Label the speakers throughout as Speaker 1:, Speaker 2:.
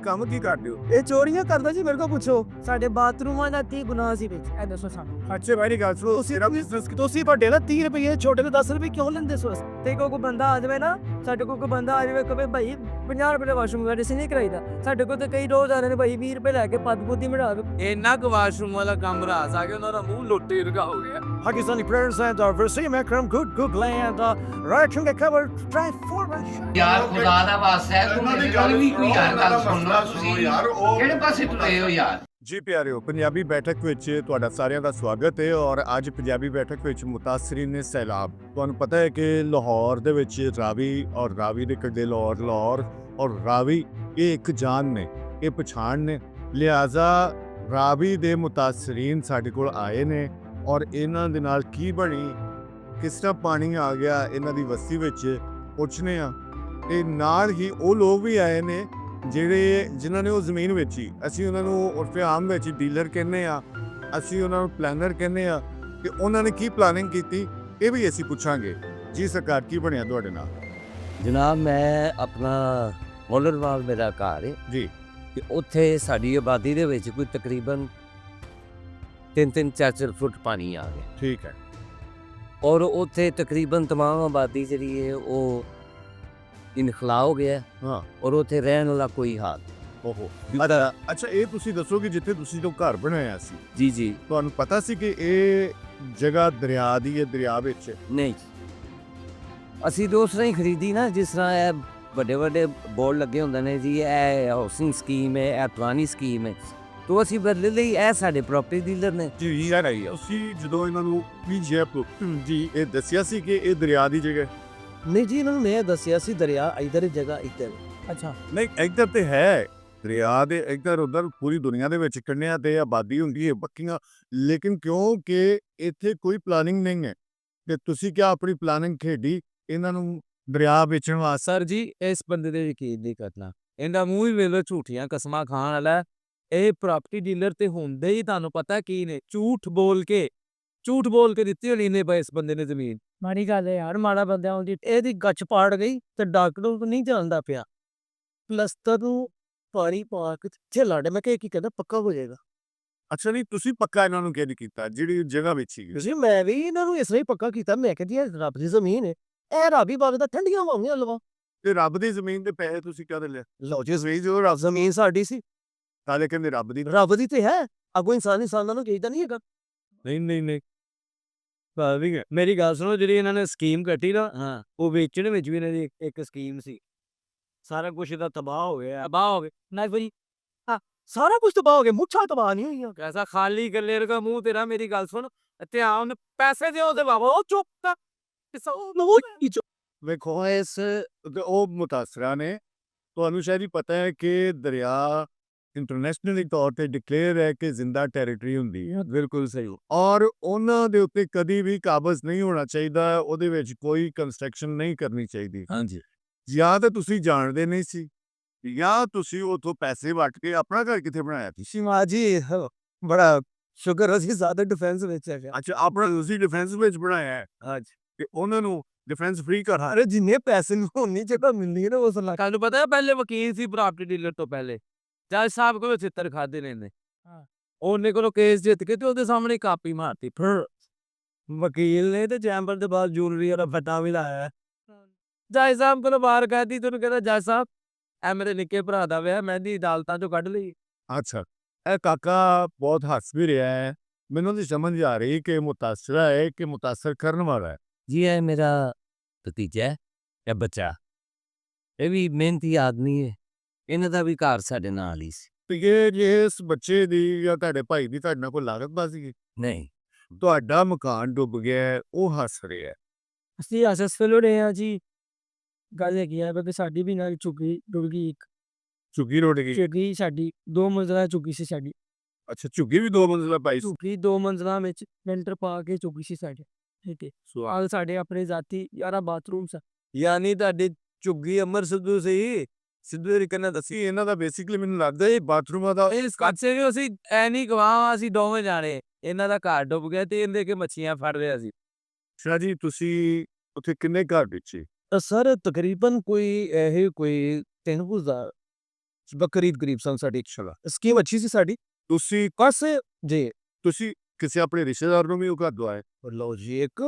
Speaker 1: ਕੰਮ ਕੀ ਕਰਦੇ ਹੋ?
Speaker 2: ਇਹ ਚੋਰੀਆਂ ਕਰਦਾ ਜੀ, ਮੇਰੇ ਕੋਲ ਪੁੱਛੋ। ਸਾਡੇ ਬਾਥਰੂਮਾਂ ਦਾ 30 ਗੁਨਾਹ ਸੀ ਵਿੱਚ, ਇਹ ਦੱਸੋ ਸਾਨੂੰ।
Speaker 1: ਅੱਛੇ ਮੇਰੀ ਗੱਲ ਸੁਣੋ, ਤੇਰਾ ਬਿਜ਼ਨਸ
Speaker 2: ਤੁਸੀਂ ਵੱਡੇ ਨਾ 30 ਰੁਪਏ, ਛੋਟੇ ਨੂੰ 10 ਰੁਪਏ ਕਿਉਂ ਲੈਂਦੇ ਸੋ? ਤੇ ਕੋਈ ਬੰਦਾ ਆ ਜਾਵੇ ਨਾ, ਸਾਡੇ ਕੋਲ ਕੋਈ ਬੰਦਾ ਆ ਜਾਵੇ ਕਹੇ ਭਾਈ 50 ਰੁਪਏ ਦਾ ਵਾਸ਼ਰੂਮ ਵਗੈਰਾ ਅਸੀਂ ਨਹੀਂ ਕਰਾਈਦਾ। ਸਾਡੇ ਕੋਲ ਤਾਂ ਕਈ ਰੋਜ਼ ਆ ਰਹੇ ਨੇ ਭਾਈ 20 ਰੁਪਏ ਲੈ ਕੇ ਪੱਦ ਪੁੱਦੀ ਬਣਾ ਦੋ।
Speaker 3: ਇੰਨਾ ਕੁ ਵਾਸ਼ਰੂਮ ਵਾਲਾ ਕੰਮ ਰਾਸ ਆ ਗਿਆ, ਉਹਨਾਂ ਦਾ ਮੂੰਹ ਲੋਟੇ ਵਰਗਾ ਹੋ ਗਿਆ।
Speaker 1: Pakistani players and Vasim Akram, good land, right from the cover, drive forward.
Speaker 4: ਯਾਰ ਖੁਦਾ ਦਾ ਵਾਸਤਾ ਹੈ, ਤੂੰ ਮੇਰੀ ਗੱਲ ਵੀ ਕੋਈ ਯਾਰ ਗੱਲ ਸੁਣ ਲਓ ਤੁਸੀਂ।
Speaker 5: ਯਾਰ ਉਹ
Speaker 4: ਕਿਹੜੇ ਪਾਸੇ ਤੁਰੇ ਹੋ ਯਾਰ?
Speaker 1: ਜੀ ਪਿਆਰਿਓ, ਪੰਜਾਬੀ ਬੈਠਕ ਵਿੱਚ ਤੁਹਾਡਾ ਸਾਰਿਆਂ ਦਾ ਸਵਾਗਤ ਹੈ। ਔਰ ਅੱਜ ਪੰਜਾਬੀ ਬੈਠਕ ਵਿੱਚ ਮੁਤਾਸਰੀਨ ਨੇ ਸੈਲਾਬ। ਤੁਹਾਨੂੰ ਪਤਾ ਹੈ ਕਿ ਲਾਹੌਰ ਦੇ ਵਿੱਚ ਰਾਵੀ ਦੇ ਕੰਢੇ ਲਾਹੌਰ ਔਰ ਰਾਵੀ ਇਹ ਇੱਕ ਜਾਨ ਨੇ, ਇਹ ਪਛਾਣ ਨੇ। ਲਿਹਾਜ਼ਾ ਰਾਵੀ ਦੇ ਮੁਤਾਸਰੀਨ ਸਾਡੇ ਕੋਲ ਆਏ ਨੇ ਔਰ ਇਹਨਾਂ ਦੇ ਨਾਲ ਕੀ ਬਣੀ, ਕਿਸ ਤਰ੍ਹਾਂ ਪਾਣੀ ਆ ਗਿਆ ਇਹਨਾਂ ਦੀ ਬਸਤੀ ਵਿੱਚ, ਪੁੱਛਨੇ ਆ। ਤੇ ਨਾਲ ਹੀ ਉਹ ਲੋਕ ਵੀ ਆਏ ਨੇ ਜਿਨ੍ਹਾਂ ਨੇ ਉਹ ਜ਼ਮੀਨ ਵੇਚੀ। ਅਸੀਂ ਉਹਨਾਂ ਨੂੰ ਉਰਫੇ ਆਮ ਵਿੱਚ ਡੀਲਰ ਕਹਿੰਦੇ ਆ, ਅਸੀਂ ਉਹਨਾਂ ਨੂੰ ਪਲਾਨਰ ਕਹਿੰਦੇ ਆ ਕਿ ਉਹਨਾਂ ਨੇ ਕੀ ਪਲਾਨਿੰਗ ਕੀਤੀ, ਇਹ ਵੀ ਅਸੀਂ ਪੁੱਛਾਂਗੇ। ਜੀ ਸਰਕਾਰ, ਕੀ ਬਣਿਆ ਤੁਹਾਡੇ ਨਾਲ?
Speaker 6: ਜਨਾਬ, ਮੈਂ ਆਪਣਾ ਮੌਲਰਵਾਲ ਮੇਰਾ ਘਰ ਹੈ
Speaker 1: ਜੀ।
Speaker 6: ਤੇ ਉੱਥੇ ਸਾਡੀ ਆਬਾਦੀ ਦੇ ਵਿੱਚ ਕੋਈ ਤਕਰੀਬਨ 3-4 ਫੁੱਟ ਪਾਣੀ ਆ ਗਿਆ
Speaker 1: ਠੀਕ ਹੈ।
Speaker 6: ਔਰ ਉੱਥੇ ਤਕਰੀਬਨ तमाम ਆਬਾਦੀ ਜਿਹੜੀ ਹੈ ਉਹ ਇਨਖਲਾ ਹੋ ਗਿਆ
Speaker 1: ਹਾਂ।
Speaker 6: ਔਰ ਉੱਥੇ ਰਹਿਣ ਵਾਲਾ ਕੋਈ ਹਾਲ।
Speaker 1: ਓਹੋ। ਅੱਛਾ, ਇਹ ਤੁਸੀਂ ਦੱਸੋ ਕਿ ਜਿੱਥੇ ਤੁਸੀਂ ਜੋ ਘਰ ਬਣਾਇਆ ਸੀ,
Speaker 6: ਜੀ
Speaker 1: ਤੁਹਾਨੂੰ ਪਤਾ ਸੀ ਕਿ ਇਹ ਜਗ੍ਹਾ ਦਰਿਆ ਦੀ ਹੈ, ਦਰਿਆ ਵਿੱਚ?
Speaker 6: ਨਹੀਂ, ਅਸੀਂ ਤਾਂ ਉਸ ਤਰ੍ਹਾਂ ਹੀ ਖਰੀਦੀ ਨਾ ਜਿਸ ਤਰ੍ਹਾਂ ਇਹ ਵੱਡੇ ਬੋਰਡ ਲੱਗੇ ਹੁੰਦੇ ਨੇ ਜੀ, ਇਹ ਹਾਊਸਿੰਗ ਸਕੀਮ ਹੈ, ਇਹ ਪੁਰਾਣੀ ਸਕੀਮ ਹੈ। ਤੋ ਅਸੀਂ ਬਦਲੇ ਲਈ, ਇਹ ਸਾਡੇ ਪ੍ਰਾਪਰਟੀ ਡੀਲਰ ਨੇ।
Speaker 1: ਜੀ ਯਾਰ ਆਈ ਤੁਸੀਂ ਜਦੋਂ ਇਹਨਾਂ ਨੂੰ ਜੀ ਇਹ ਦੱਸਿਆ ਸੀ ਕਿ ਇਹ ਦਰਿਆ ਦੀ ਜਗ੍ਹਾ?
Speaker 2: ਨਹੀਂ ਜੀ, ਇਹਨਾਂ ਨੂੰ ਮੈਂ ਦੱਸਿਆ ਸੀ ਦਰਿਆ ਇਧਰ ਜਗ੍ਹਾ ਇੱਧਰ। ਅੱਛਾ,
Speaker 1: ਨਹੀਂ, ਇੱਧਰ ਤੇ ਹੈ ਦਰਿਆ ਦੇ, ਇੱਧਰ ਉੱਧਰ ਪੂਰੀ ਦੁਨੀਆ ਦੇ ਵਿੱਚ ਕੰਢਿਆਂ ਤੇ ਆਬਾਦੀ ਹੁੰਦੀ ਹੈ ਪੱਕੀਆਂ, ਲੇਕਿਨ ਕਿਉਂਕਿ ਇੱਥੇ ਕੋਈ ਪਲਾਨਿੰਗ ਨਹੀਂ ਹੈ ਤੇ ਤੁਸੀਂ ਕਿਹਾ ਆਪਣੀ ਪਲਾਨਿੰਗ ਖੇਡੀ ਇਹਨਾਂ ਨੂੰ ਦਰਿਆ ਵੇਚਣ ਵਾਸਤੇ।
Speaker 3: ਸਰ ਜੀ, ਇਸ ਬੰਦੇ ਦੇ ਯਕੀਨ ਨਹੀਂ ਕਰਨਾ, ਇਹਦਾ ਮੂੰਹ ਹੀ ਵੇਲੋ ਝੂਠੀਆਂ ਕਸਮਾਂ ਖਾਣ ਵਾਲਾ। ਇਹ ਪ੍ਰਾਪਰਟੀ ਡੀਲਰ ਤੇ ਹੁੰਦੇ ਹੀ ਤੁਹਾਨੂੰ ਪਤਾ ਕੀ ਨੇ, ਝੂਠ ਬੋਲ ਕੇ ਦਿੱਤੀ ਹੋਣੀ ਨੇ ਇਸ ਬੰਦੇ ਨੇ ਜ਼ਮੀਨ।
Speaker 2: ਮਾੜੀ ਗੱਲ ਹੈ ਯਾਰ, ਮਾੜਾ ਬੰਦਿਆਂ ਹੁੰਦੀ ਇਹਦੀ ਗੱਚ ਪਾੜ ਗਈ ਤੇ ਡਾਕਟਰ ਨੂੰ ਨਹੀਂ ਜਾਣਦਾ ਪਿਆ। ਪਲਸਤਰ ਨੂੰ ਪਾਣੀ ਪਾ ਕੇ ਝੇਲਾੜੇ, ਮੈਂ ਕਿਹਾ ਕੀ ਕਹਿੰਦਾ ਪੱਕਾ ਹੋ ਜਾਏਗਾ।
Speaker 1: ਅੱਛਾ, ਨਹੀਂ ਤੁਸੀਂ ਪੱਕਾ ਇਹਨਾਂ ਨੂੰ ਕਿਹਦੀ ਕੀਤਾ ਜਿਹੜੀ ਜਗ੍ਹਾ ਵੇਚੀ ਗਈ?
Speaker 2: ਤੁਸੀਂ ਮੈਂ ਵੀ ਇਹਨਾਂ ਨੂੰ ਇਸ ਲਈ ਪੱਕਾ ਕੀਤਾ। ਮੈਂ ਕਹਿੰਦੀ ਇਹ ਰੱਬ ਦੀ ਜ਼ਮੀਨ ਹੈ, ਇਹ ਰਾਬੀ ਬਾਗ ਦਾ ਠੰਡੀਆਂ ਹਵਾਵਾਂ ਲਵਾ।
Speaker 1: ਤੇ ਰੱਬ ਦੀ ਜ਼ਮੀਨ ਦੇ ਪੈਸੇ ਤੁਸੀਂ ਕਾਹਦੇ ਲਿਆ?
Speaker 2: ਲਓ ਜੀ, ਜੋ ਰੱਬ ਜ਼ਮੀਨ ਸਾਡੀ ਸੀ,
Speaker 1: ਤਾਲੇ ਕਹਿੰਦੇ ਰੱਬ ਦੀ
Speaker 2: ਤੇ ਹੈ। ਅੱਗੋਂ ਇਨਸਾਨਾਂ ਨੂੰ ਚਾਹੀਦਾ ਨਹੀਂ ਹੈਗਾ।
Speaker 3: ਨਹੀਂ ਮੇਰੀ ਗੱਲ ਸੁਣੋ, ਜਿਹੜੀ ਇਹਨਾਂ ਨੇ ਸਕੀਮ ਕੱਟੀ ਨਾ,
Speaker 6: ਹਾਂ,
Speaker 3: ਉਹ ਵੇਚਣ ਵਿੱਚ ਵੀ ਇਹਨਾਂ ਦੀ ਇੱਕ ਸਕੀਮ ਸੀ। ਸਾਰਾ ਕੁਝ ਇਹਦਾ ਤਬਾਹ ਹੋ ਗਿਆ।
Speaker 2: ਨਾ ਭਾਈ, ਹਾਂ, ਸਾਰਾ ਕੁਝ ਤਬਾਹ ਹੋ ਗਿਆ, ਮੁੱਛਾਂ ਤਬਾਹ ਨਹੀਂ ਹੋਈਆਂ।
Speaker 3: ਐਸਾ ਖਾਲੀ ਗੱਲੇ ਰਗਾ ਮੂੰਹ ਤੇਰਾ। ਮੇਰੀ ਗੱਲ ਸੁਣ, ਧਿਆਨ, ਪੈਸੇ ਦਿਓ ਤੇ ਬਾਬਾ ਉਹ ਚੁੱਪ ਕਰ।
Speaker 1: ਵੇਖੋ, ਉਹ ਮੁਤਾਸਰਾਂ ਨੇ, ਤੁਹਾਨੂੰ ਸ਼ਾਇਦ ਹੀ ਪਤਾ ਹੈ ਕਿ ਦਰਿਆ ਇੰਟਰਨੈਸ਼ਨਲੀ ਤੌਰ ਤੇ ਡਿਕਲੇਅਰ ਹੈ ਕਿ ਜ਼ਿੰਦਾ ਟੈਰੀਟਰੀ ਹੁੰਦੀ ਹੈ।
Speaker 3: ਬਿਲਕੁਲ ਸਹੀ।
Speaker 1: ਔਰ ਉਹਨਾਂ ਦੇ ਉੱਤੇ ਕਦੀ ਵੀ ਕਾਬਜ਼ ਨਹੀਂ ਹੋਣਾ ਚਾਹੀਦਾ, ਉਹਦੇ ਵਿੱਚ ਕੋਈ ਕੰਸਟਰਕਸ਼ਨ ਨਹੀਂ ਕਰਨੀ ਚਾਹੀਦੀ।
Speaker 6: ਹਾਂਜੀ।
Speaker 1: ਜਾਂ ਤਾਂ ਤੁਸੀਂ ਜਾਣਦੇ ਨਹੀਂ ਸੀ, ਜਾਂ ਤੁਸੀਂ ਉਥੋਂ ਪੈਸੇ ਵੱਟ ਕੇ ਆਪਣਾ ਘਰ ਕਿੱਥੇ ਬਣਾਇਆ ਸੀ?
Speaker 2: ਸ਼ਿਮਾ ਜੀ, ਬੜਾ ਸ਼ੁਕਰ ਅਸੀਂ ਜ਼ਿਆਦਾ ਡਿਫੈਂਸ ਵਿੱਚ ਹੈ।
Speaker 1: ਅੱਛਾ, ਆਪਣਾ ਤੁਸੀਂ ਡਿਫੈਂਸ ਵਿੱਚ ਬਣਾਇਆ ਹੈ?
Speaker 2: ਹਾਂਜੀ।
Speaker 1: ਤੇ ਉਹਨਾਂ ਨੂੰ ਡਿਫੈਂਸ ਫ੍ਰੀ ਕਰ।
Speaker 2: ਅਰੇ ਜਿੰਨੇ ਪੈਸੇ ਨੂੰ ਉਨੀ ਜਗ੍ਹਾ ਮਿਲਦੀ ਹੈ ਨਾ, ਉਸ ਲੱਖ।
Speaker 3: ਤੁਹਾਨੂੰ ਪਤਾ ਹੈ, ਪਹਿਲੇ ਵਕੀਲ ਸੀ ਪ੍ਰਾਪਰਟੀ ਡੀਲਰ ਤੋਂ ਪਹਿਲੇ, ਜੱਜ ਸਾਹਿਬ ਕੋਲੋਂ ਛਿੱਤਰ ਖਾਦੇ ਨੇ। ਉਹਨੇ ਕੋਲੋਂ ਕੇਸ ਜਿੱਤ ਕੇ ਤੇ ਉਹਦੇ ਸਾਹਮਣੇ ਕਾਪੀ ਮਾਰਤੀ। ਫਿਰ ਵਕੀਲ ਨੇ ਤੇ ਚੈਂਬਰ ਦੇ ਬਾਅਦ ਜੂਲਰੀ ਵਾਲਾ ਫੱਟਾ ਵੀ ਲਾਇਆ। ਜੱਜ ਸਾਹਿਬ ਕੋਲੋਂ ਬਾਹਰ ਕਹਿਤੀ, ਤੁਹਾਨੂੰ ਕਹਿੰਦਾ ਜੱਜ ਸਾਹਿਬ ਇਹ ਮੇਰੇ ਨਿੱਕੇ ਭਰਾ ਦਾ ਵਿਆਹ, ਮਹਿੰਦੀ ਅਦਾਲਤਾਂ ਚੋਂ ਕੱਢ ਲਈ।
Speaker 1: ਅੱਛਾ, ਇਹ ਕਾਕਾ ਬਹੁਤ ਹੱਸ ਵੀ ਰਿਹਾ ਹੈ। ਮੈਨੂੰ ਨਹੀਂ ਸਮਝ ਆ ਰਹੀ ਕਿ ਮੁਤਾਸਰਾ ਹੈ ਕਿ ਮੁਤਾਸਰ ਕਰਨ ਵਾਲਾ ਹੈ।
Speaker 6: ਜੀ ਇਹ ਮੇਰਾ ਭਤੀਜਾ ਹੈ, ਇਹ ਬੱਚਾ, ਇਹ ਵੀ ਮਿਹਨਤੀ ਆਦਮੀ ਹੈ। ਇਹਨਾਂ ਦਾ ਵੀ ਘਰ ਸਾਡੇ ਨਾਲ ਹੀ ਸੀ।
Speaker 1: ਤੇ ਇਹ ਇਸ ਬੱਚੇ ਦੀ ਜਾਂ ਤੁਹਾਡੇ ਭਾਈ ਦੀ ਤੁਹਾਡੇ ਨਾਲ ਕੋਈ ਲਾਗਤਬਾਜ਼ੀ ਹੈ?
Speaker 6: ਨਹੀਂ,
Speaker 1: ਤੁਹਾਡਾ ਮਕਾਨ ਡੁੱਬ ਗਿਆ ਹੈ, ਉਹ ਹੱਸ ਰਿਹਾ ਹੈ।
Speaker 2: ਅਸੀਂ ਅਸਫਲ ਰਹੇ ਹਾਂ ਜੀ। ਗੱਲ ਹੈਗੀ ਆ ਕਿ ਸਾਡੀ ਵੀ ਨਾਲ ਝੁੱਗੀ ਡੁੱਬ ਗਈ। ਇੱਕ
Speaker 1: ਝੁੱਗੀ ਰੋੜ ਗਈ?
Speaker 2: ਝੁੱਗੀ ਸਾਡੀ 2 ਮੰਜ਼ਲਾ ਝੁੱਗੀ ਸੀ ਸਾਡੀ।
Speaker 1: ਅੱਛਾ, ਝੁੱਗੀ ਵੀ 2 ਮੰਜ਼ਿਲਾ ਪਾਈ ਸੀ?
Speaker 2: ਝੁੱਗੀ 2 ਮੰਜ਼ਲਾਂ ਵਿੱਚ ਲੈਂਟਰ ਪਾ ਕੇ ਝੁੱਗੀ ਸੀ ਸਾਡੇ। ਠੀਕ ਹੈ, ਸਵਾਲ ਸਾਡੇ ਆਪਣੇ ਜ਼ਾਤੀ 11 ਬਾਥਰੂਮ ਸੀ।
Speaker 3: ਯਾਨੀ ਤੁਹਾਡੀ ਝੁੱਗੀ ਅਮਰ ਸਿੱਧੂ ਸੀ। ਸਿੱਧੂ ਦੇ ਰਿਕਨ
Speaker 1: ਦੱਸੀ ਇਹਨਾਂ ਦਾ ਬੇਸਿਕਲੀ ਮੈਨੂੰ ਲੱਗਦਾ ਇਹ ਬਾਥਰੂਮਾਂ ਦਾ।
Speaker 3: ਇਸ ਕੱਚੇ ਵੀ ਅਸੀਂ ਐ ਨਹੀਂ ਗਵਾਹ, ਅਸੀਂ ਦੋਵੇਂ ਜਾਣੇ। ਇਹਨਾਂ ਦਾ ਘਰ ਡੁੱਬ ਗਿਆ ਤੇ ਇਹਦੇ ਕੇ ਮੱਛੀਆਂ ਫੜ ਰਿਹਾ ਸੀ।
Speaker 1: ਸ਼ਾਹ ਜੀ, ਤੁਸੀਂ ਉੱਥੇ ਕਿੰਨੇ ਘਰ ਵੇਚੇ?
Speaker 2: ਸਰ ਤਕਰੀਬਨ ਕੋਈ 3,000
Speaker 3: ਕਰੀਬ ਸਨ ਸਾਡੀ ਸਕੀਮ ਅੱਛੀ ਸੀ ਸਾਡੀ
Speaker 1: ਤੁਸੀਂ
Speaker 3: ਬਸ ਜੀ
Speaker 1: ਤੁਸੀਂ ਕਿਸੇ ਆਪਣੇ ਰਿਸ਼ਤੇਦਾਰ ਨੂੰ ਵੀ ਉਹ ਘਰ ਦਵਾਏ?
Speaker 3: ਲਓ ਜੀ ਇੱਕ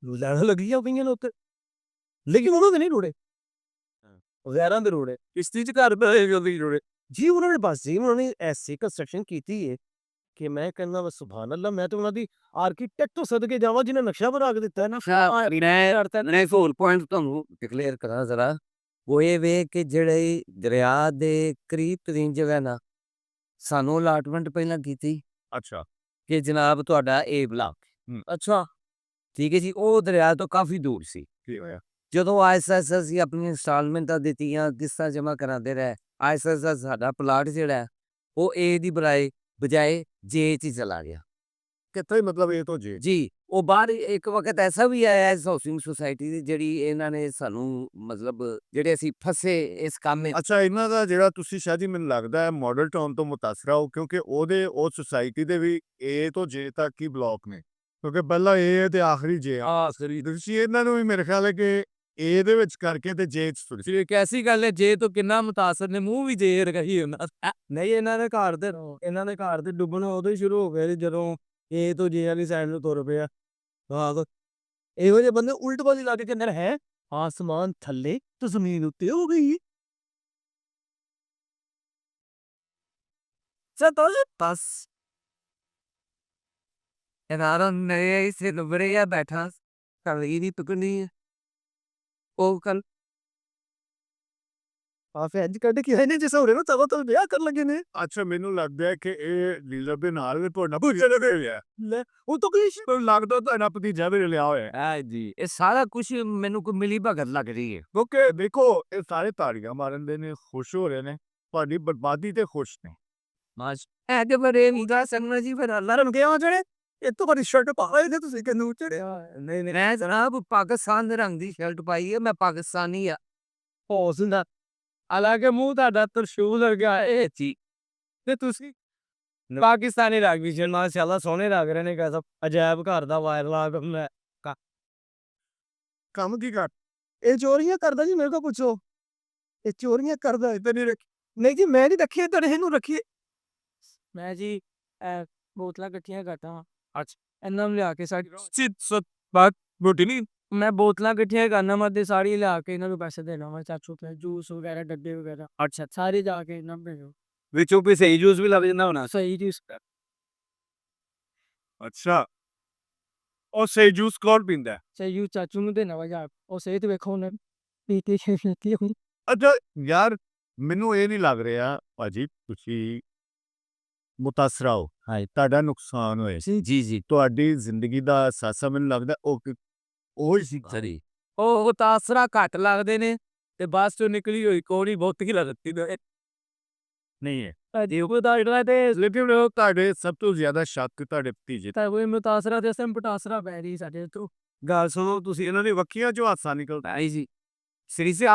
Speaker 3: ਲੈਣਾ ਲੱਗੀਆਂ ਪਈਆਂ ਨੇ ਉੱਤੇ ਲੇਕਿਨ ਉਹਨਾਂ ਦੇ ਨਹੀਂ ਰੋੜੇ ਵਗੈਰਾ ਦੇ ਰੋੜੇ ਕਿਸ਼ਤੀ 'ਚ ਘਰ ਬਣੇ ਜਲਦੀ ਰੋੜੇ ਜੀ ਉਹਨਾਂ ਨੇ ਬਸ ਜੀ ਉਹਨਾਂ ਨੇ ਐਸੀ ਕੰਸਟਰਕਸ਼ਨ ਕੀਤੀ ਹੈ ਕਿ ਮੈਂ ਕਹਿੰਦਾ ਬਸ ਸੁਭਾਨ ਅੱਲਾ ਮੈਂ ਤਾਂ ਉਹਨਾਂ ਦੀ ਆਰਕੀਟੈਕਟ ਤੋਂ ਸਦਕੇ ਜਾਵਾਂ ਜਿਹਨੇ ਨਕਸ਼ਾ ਬਣਾ ਕੇ ਦਿੱਤਾ ਹੈ ਨਾ
Speaker 6: ਮੈਂ ਹੋਰ ਪੁਆਇੰਟ ਤੁਹਾਨੂੰ ਡਿਕਲੇਅਰ ਕਰਾਂ ਜ਼ਰਾ ਉਹ ਇਹ ਵੇ ਕਿ ਜਿਹੜੇ ਦਰਿਆ ਦੇ ਕਰੀਬ ਤਰੀਨ ਜਗ੍ਹਾ ਨਾ ਸਾਨੂੰ ਅਲਾਟਮੈਂਟ ਪਹਿਲਾਂ ਕੀਤੀ
Speaker 1: ਅੱਛਾ।
Speaker 6: ਕਿ ਜਨਾਬ ਤੁਹਾਡਾ ਇਹ ਬਲਾਕ
Speaker 3: ਅੱਛਾ
Speaker 6: ਠੀਕ ਹੈ ਜੀ ਉਹ ਦਰਿਆ ਤੋਂ ਕਾਫੀ ਦੂਰ ਸੀ
Speaker 1: ਕੀ ਹੋਇਆ?
Speaker 6: ਜਦੋਂ ਆਈਐਸਐਸ ਅਸੀਂ ਆਪਣੀ ਇੰਸਟਾਲਮੈਂਟਾਂ ਦਿੱਤੀਆਂ ਕਿਸ਼ਤਾਂ ਜਮ੍ਹਾਂ ਕਰਾਉਂਦੇ ਰਹੇ ਆਈਐਸਐਸ ਦਾ ਸਾਡਾ ਪਲਾਟ ਜਿਹੜਾ ਹੈ, ਉਹ ਏ ਦੀ ਬਜਾਏ ਜੇ 'ਚ ਹੀ ਚਲਾ ਗਿਆ
Speaker 1: ਕਿੱਥੇ ਮਤਲਬ ਇਹ ਤੋਂ ਜੀ
Speaker 6: ਜੀ ਉਹ ਬਾਹਰ ਇੱਕ ਵਕਤ ਐਸਾ ਵੀ ਆਇਆ ਇਸ ਹਾਊਸਿੰਗ ਸੁਸਾਇਟੀ ਦੀ ਜਿਹੜੀ ਇਹਨਾਂ ਨੇ ਸਾਨੂੰ ਮਤਲਬ ਜਿਹੜੇ ਅਸੀਂ ਫਸੇ ਇਸ ਕੰਮ ਵਿੱਚ
Speaker 1: ਅੱਛਾ ਇਹਨਾਂ ਦਾ ਜਿਹੜਾ ਤੁਸੀਂ ਸ਼ਾਇਦ ਹੀ ਮੈਨੂੰ ਲੱਗਦਾ ਹੈ ਮਾਡਲ ਟਾਊਨ ਤੋਂ ਮੁਤਾਸਰਾ ਹੋ ਕਿਉਂਕਿ ਉਹਦੇ ਉਹ ਸੁਸਾਇਟੀ ਦੇ ਵੀ ਏ ਤੋਂ ਜੇ ਤੱਕ ਹੀ ਬਲਾਕ ਨੇ ਕਿਉਂਕਿ ਪਹਿਲਾਂ ਏ ਤੇ ਆਖਰੀ ਜੇ ਆ ਤੁਸੀਂ ਇਹਨਾਂ ਨੂੰ ਵੀ ਮੇਰੇ ਖਿਆਲ ਹੈ ਕਿ ਏ ਦੇ ਵਿੱਚ ਕਰਕੇ ਤੇ ਜੇ 'ਚ ਤੁਰੇ ਸੀ।
Speaker 3: ਇੱਕ ਐਸੀ ਗੱਲ ਹੈ ਜੇ ਤੋਂ ਕਿੰਨਾ ਮੁਤਾਸਰ ਨੇ ਮੂੰਹ ਵੀ ਜੇ ਰਖੀ ਉਹਨਾਂ ਨਹੀਂ ਇਹਨਾਂ ਦੇ ਘਰ ਤੇ ਡੁੱਬਣਾ ਉਦੋਂ ਹੀ ਸ਼ੁਰੂ ਹੋ ਗਿਆ ਸੀ ਜਦੋਂ ਏ ਤੋਂ ਜੇ ਵਾਲੀ ਸਾਈਡ ਨੂੰ ਤੁਰ ਪਿਆ ਹਾਂ ਇਹੋ ਜਿਹੇ ਬੰਦੇ ਉਲਟ ਵਾਲੀ ਲਾ ਕੇ ਕਹਿੰਦੇ ਨੇ ਹੈ ਆਸਮਾਨ ਥੱਲੇ ਤੇ ਜ਼ਮੀਨ ਉੱਤੇ ਹੋ ਗਈ
Speaker 6: ਬਸ ਇਹਨਾਂ ਨੇ ਇਸੇ ਨਵਰਿਆ ਬੈਠਾ ਕਰ ਇਹਦੀ ਟੁਕਣੀ ਹੈ ਉਹ ਕੱਲ
Speaker 3: ਆਫੇ ਅੱਜ ਕੱਢ ਕੇ ਆਏ ਨੇ ਜਿਸ ਹੋਰੇ ਨੂੰ ਤਵਾ ਤੋਂ ਵਿਆਹ ਕਰਨ ਲੱਗੇ ਨੇ
Speaker 1: ਅੱਛਾ ਮੈਨੂੰ ਲੱਗਦਾ ਹੈ ਕਿ ਇਹ ਲੀਲਰ ਦੇ ਨਾਲ ਵੀ ਤੁਹਾਡਾ ਭੁਜਾ ਦੇ ਹੋਇਆ
Speaker 3: ਲੈ ਉਹ ਤਾਂ ਕੋਈ
Speaker 1: ਮੈਨੂੰ ਲੱਗਦਾ ਤੁਹਾਡਾ ਭਤੀਜਾ ਵੀ ਲਿਆ ਹੋਇਆ ਹੈ
Speaker 6: ਆ ਜੀ ਇਹ ਸਾਰਾ ਕੁਝ ਮੈਨੂੰ ਕੋਈ ਮਿਲੀ ਭਗਤ ਲੱਗ ਰਹੀ ਹੈ
Speaker 1: ਕਿਉਂਕਿ ਦੇਖੋ ਇਹ ਸਾਰੇ ਤਾੜੀਆਂ ਮਾਰਨ ਦੇ ਨੇ ਖੁਸ਼ ਹੋ ਰਹੇ ਨੇ ਤੁਹਾਡੀ ਬਰਬਾਦੀ ਤੇ ਖੁਸ਼ ਨੇ
Speaker 6: ਮਾਸ ਐ ਤੇ ਬਰੇ ਮੁੰਡਾ ਸੰਗਣਾ ਜੀ ਫਿਰ ਅੱਲਾ
Speaker 3: ਲਰਨ ਗਿਆ ਜਿਹੜੇ ਇਹ ਤੋਂ ਬੜੀ ਸ਼ਰਟ ਪਾ ਰਹੇ ਨੇ ਤੁਸੀਂ ਕਿੰਨੂ ਚੜਿਆ ਨਹੀਂ ਨਹੀਂ
Speaker 6: ਮੈਂ ਜਨਾਬ ਪਾਕਿਸਤਾਨ ਦੇ ਰੰਗ ਦੀ ਸ਼ਰਟ ਪਾਈ ਹੈ ਮੈਂ ਪਾਕਿਸਤਾਨੀ ਆ
Speaker 3: ਹੌਸਲਾ ਹਾਲਾਂਕਿ ਮੂੰਹ ਤੁਹਾਡਾ ਤਰਸ਼ੂਲ ਵਰਗਾ ਇਹ ਜੀ ਤੇ ਤੁਸੀਂ ਪਾਕਿਸਤਾਨੀ ਲੱਗ ਵੀ ਜੀ ਮਾਸ਼ਾਅੱਲਾ ਸੋਹਣੇ ਲੱਗ ਰਹੇ ਨੇ ਕੈਸਾ ਅਜਾਇਬ ਘਰ ਦਾ ਵਾਇਰਲ ਆ ਮੈਂ
Speaker 1: ਕੰਮ ਕੀ ਕਰ
Speaker 3: ਇਹ ਚੋਰੀਆਂ ਕਰਦਾ ਜੀ ਮੇਰੇ ਕੋਲ ਪੁੱਛੋ ਇਹ ਚੋਰੀਆਂ ਕਰਦਾ ਤੇ ਨਹੀਂ ਰੱਖੀ ਨਹੀਂ ਜੀ ਮੈਂ ਨਹੀਂ ਰੱਖੀ ਤੁਹਾਡੇ ਇਹਨੂੰ ਰੱਖੀ ਮੈਂ ਜੀ ਬੋਤਲਾਂ ਇਕੱਠੀਆਂ ਕਰਦਾ ਅੱਛਾ ਇਹਨਾਂ ਨੂੰ ਲਿਆ ਕੇ ਸਾਡੀ ਬਾਤ ਰੋਟੀ ਨਹੀਂ ਮੈਂ ਬੋਤਲਾਂ ਇਕੱਠੀਆਂ ਕਰਨਾ ਮੱਦੇ ਸਾਰੀ ਲਿਆ ਕੇ ਇਹਨਾਂ ਨੂੰ ਪੈਸੇ ਦੇਣਾ ਮੈਂ ਚਾਚੂ ਤੇ ਜੂਸ ਵਗੈਰਾ ਡੱਬੇ ਵਗੈਰਾ ਅੱਛਾ ਸਾਰੇ ਜਾ ਕੇ ਇਹਨਾਂ ਨੂੰ ਭੇਜੋ
Speaker 6: ਵਿੱਚੋਂ ਵੀ ਸਹੀ ਜੂਸ ਵੀ ਲੱਭ ਜਾਂਦਾ ਹੋਣਾ
Speaker 3: ਸਹੀ ਜੂਸ
Speaker 1: ਅੱਛਾ ਉਹ ਸਹੀ ਜੂਸ ਕੌਣ ਪੀਂਦਾ ਹੈ?
Speaker 3: ਸਹੀ ਜੂਸ ਚਾਚੂ ਨੂੰ ਦੇਣਾ ਵਾ ਯਾਰ ਉਹ ਸਹੀ ਤੇ ਵੇਖੋ ਉਹਨੇ ਪੀਤੀ ਛੇਤੀ ਹੋਈ
Speaker 1: ਅੱਛਾ ਯਾਰ ਮੈਨੂੰ ਇਹ ਨਹੀਂ ਲੱਗ ਰਿਹਾ ਭਾਜੀ ਤੁਸੀਂ ਮੁਤਾਸਰਾ ਹੋ ਤੁਹਾਡਾ ਨੁਕਸਾਨ ਹੋਇਆ ਸੀ
Speaker 6: ਜੀ
Speaker 1: ਤੁਹਾਡੀ ਜ਼ਿੰਦਗੀ ਦਾ ਅਸਾਸਾ ਮੈਨੂੰ ਲੱਗਦਾ ਉਹ ਹੀ ਸੀ
Speaker 6: ਸਰੀ
Speaker 3: ਉਹ ਤਾਸਰਾ ਘੱਟ ਲੱਗਦੇ ਨੇ ਤੇ ਬਸ ਚੋਂ ਨਿਕਲੀ ਹੋਈ ਕੋਣੀ ਬਹੁਤ ਹੀ ਲੱਗਦੀ
Speaker 1: ਨਹੀਂ ਹੈ
Speaker 3: ਅਜੀ ਉਹ ਦਾ ਜਿਹੜਾ ਤੇ
Speaker 1: ਲੇਕਿਨ ਉਹ ਤੁਹਾਡੇ ਸਭ ਤੋਂ ਜ਼ਿਆਦਾ ਸ਼ੱਕ ਤੁਹਾਡੇ ਭਤੀਜੇ
Speaker 3: ਤਾਂ ਉਹ ਮੁਤਾਸਰਾ ਤੇ ਅਸਮ ਪਟਾਸਰਾ ਪੈ ਰਹੀ ਸਾਡੇ ਤੋਂ
Speaker 1: ਗੱਲ ਸੁਣੋ ਤੁਸੀਂ ਇਹਨਾਂ ਦੀ ਵੱਖੀਆਂ ਚੋਂ ਹਾਸਾ ਨਿਕਲਦਾ
Speaker 6: ਆਈ ਜੀ ਸ੍ਰੀ ਸਿਆ